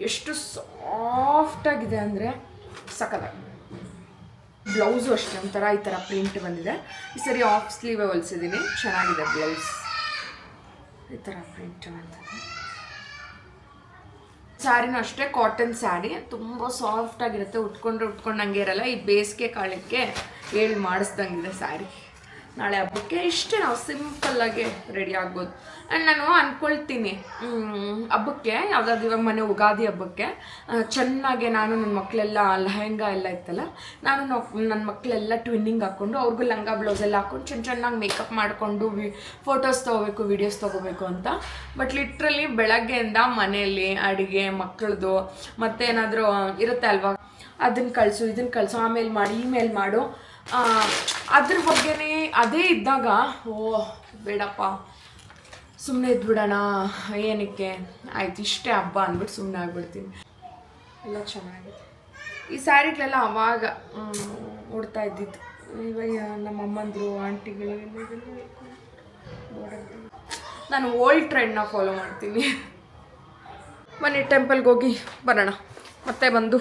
ಎಷ್ಟು ಸಾಫ್ಟಾಗಿದೆ ಅಂದರೆ ಸಖತ್ತಾಗಿ. ಬ್ಲೌಸು ಅಷ್ಟೇ ಒಂಥರ ಈ ಥರ ಪ್ರಿಂಟ್ ಬಂದಿದೆ. ಈ ಸರಿ ಆಫ್ ಸ್ಲೀವೇ ಹೊಲಿಸಿದ್ದೀನಿ, ಚೆನ್ನಾಗಿದೆ ಬ್ಲೌಸ್. ಈ ಥರ ಪ್ರಿಂಟ್ ಬಂದಿದೆ. ಸ್ಯಾರಿನೂ ಅಷ್ಟೇ ಕಾಟನ್ ಸ್ಯಾರಿ, ತುಂಬ ಸಾಫ್ಟಾಗಿರುತ್ತೆ. ಉಟ್ಕೊಂಡಂಗೆ ಇರಲ್ಲ. ಈ ಬೇಸಿಗೆ ಕಾಲಕ್ಕೆ ಹೇಳಿ ಮಾಡಿಸ್ದಂಗಿದೆ ಸ್ಯಾರಿ. ನಾಳೆ ಹಬ್ಬಕ್ಕೆ ಇಷ್ಟೇ ನಾವು ಸಿಂಪಲ್ಲಾಗಿ ರೆಡಿ ಆಗ್ಬೋದು. ಆ್ಯಂಡ್ ನಾನು ಅಂದ್ಕೊಳ್ತೀನಿ ಹಬ್ಬಕ್ಕೆ, ಯಾವುದಾದ್ರು ಇವಾಗ ಮನೆ ಯುಗಾದಿ ಹಬ್ಬಕ್ಕೆ ಚೆನ್ನಾಗೆ ನಾನು ನನ್ನ ಮಕ್ಕಳೆಲ್ಲ ಲೆಹೆಂಗಾ ಎಲ್ಲ ಇತ್ತಲ್ಲ, ನಾನು ನನ್ನ ಮಕ್ಕಳೆಲ್ಲ ಟ್ವಿನ್ನಿಂಗ್ ಹಾಕ್ಕೊಂಡು ಅವ್ರಿಗೂ ಲಂಗ ಬ್ಲೌಸೆಲ್ಲ ಹಾಕ್ಕೊಂಡು ಚೆನ್ನಾಗಿ ಮೇಕಪ್ ಮಾಡಿಕೊಂಡು ಫೋಟೋಸ್ ತೊಗೋಬೇಕು, ವೀಡಿಯೋಸ್ ತೊಗೋಬೇಕು ಅಂತ. ಬಟ್ ಲಿಟ್ರಲಿ ಬೆಳಗ್ಗೆಯಿಂದ ಮನೆಯಲ್ಲಿ ಅಡುಗೆ, ಮಕ್ಕಳದು ಮತ್ತು ಏನಾದರೂ ಇರುತ್ತೆ ಅಲ್ವಾ, ಅದನ್ನು ಕಳಿಸು, ಇದನ್ನು ಕಳಿಸು, ಆಮೇಲೆ ಮಾಡಿ, ಇಮೇಲ್ ಮಾಡು, ಅದ್ರ ಬಗ್ಗೆನೇ ಅದೇ ಇದ್ದಾಗ ಬೇಡಪ್ಪ ಸುಮ್ಮನೆ ಇದ್ಬಿಡೋಣ, ಏನಕ್ಕೆ ಆಯ್ತು ಇಷ್ಟೇ ಹಬ್ಬ ಅಂದ್ಬಿಟ್ಟು ಸುಮ್ಮನೆ ಆಗ್ಬಿಡ್ತೀನಿ. ಎಲ್ಲ ಚೆನ್ನಾಗಿದೆ. ಈ ಸ್ಯಾರಿಗಳೆಲ್ಲ ಅವಾಗ ಉಡ್ತಾ ಇದ್ದಿದ್ದು. ಇವಾಗ ನಮ್ಮ ಅಮ್ಮಂದರು, ಆಂಟಿಗಳು ನಾನು ಓಲ್ಡ್ ಟ್ರೆಂಡ್ನ ಫಾಲೋ ಮಾಡ್ತೀನಿ. ಬನ್ನಿ ಟೆಂಪಲ್ಗೆ ಹೋಗಿ ಬರೋಣ. ಮತ್ತೆ ಬಂದು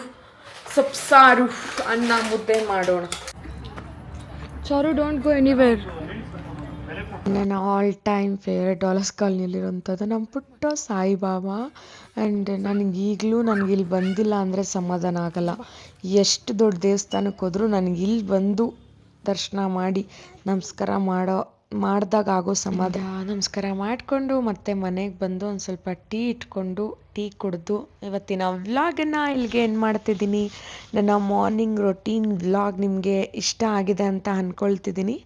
ಸೊಪ್ಸಾರು ಅನ್ನ ಮುದ್ದೆ ಮಾಡೋಣ. ಚಾರು ಡೋಂಟ್ ಗೋ ಎನಿವೇರ್. ನನ್ನ ಆಲ್ ಟೈಮ್ ಫೇವ್ರೆಟ್ ಡಾಲರ್ಸ್ ಕಾಲನಿಲಿರೋಂಥದ್ದು ನಮ್ಮ ಪುಟ್ಟ ಸಾಯಿಬಾಬಾ. ಆ್ಯಂಡ್ ನನಗೀಗಲೂ ನನಗಿಲ್ಲಿ ಬಂದಿಲ್ಲ ಅಂದರೆ ಸಮಾಧಾನ ಆಗಲ್ಲ. ಎಷ್ಟು ದೊಡ್ಡ ದೇವಸ್ಥಾನಕ್ಕೆ ಹೋದರೂ ನನಗಿಲ್ಲಿ ಬಂದು ದರ್ಶನ ಮಾಡಿ ನಮಸ್ಕಾರ ಮಾಡಿದಾಗ ಆಗೋ ಸಮಾಧಾನ. ನಮಸ್ಕಾರ ಮಾಡಿಕೊಂಡು ಮತ್ತೆ ಮನೆಗೆ ಬಂದು ಒಂದು ಸ್ವಲ್ಪ ಟೀ ಕುಡಿದು ಇವತ್ತಿನ ವ್ಲಾಗನ್ನು ಇಲ್ಲಿಗೆ ಏನು ಮಾಡ್ತಿದ್ದೀನಿ. ನನ್ನ ಮಾರ್ನಿಂಗ್ ರೊಟೀನ್ ವ್ಲಾಗ್ ನಿಮಗೆ ಇಷ್ಟ ಆಗಿದೆ ಅಂತ ಅಂದ್ಕೊಳ್ತಿದ್ದೀನಿ.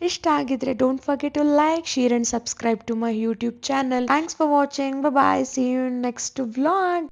ಇಷ್ಟ ಆಗಿದ್ರೆ don't forget to like, share and subscribe to my YouTube channel. Thanks for watching. Bye. See you next vlog.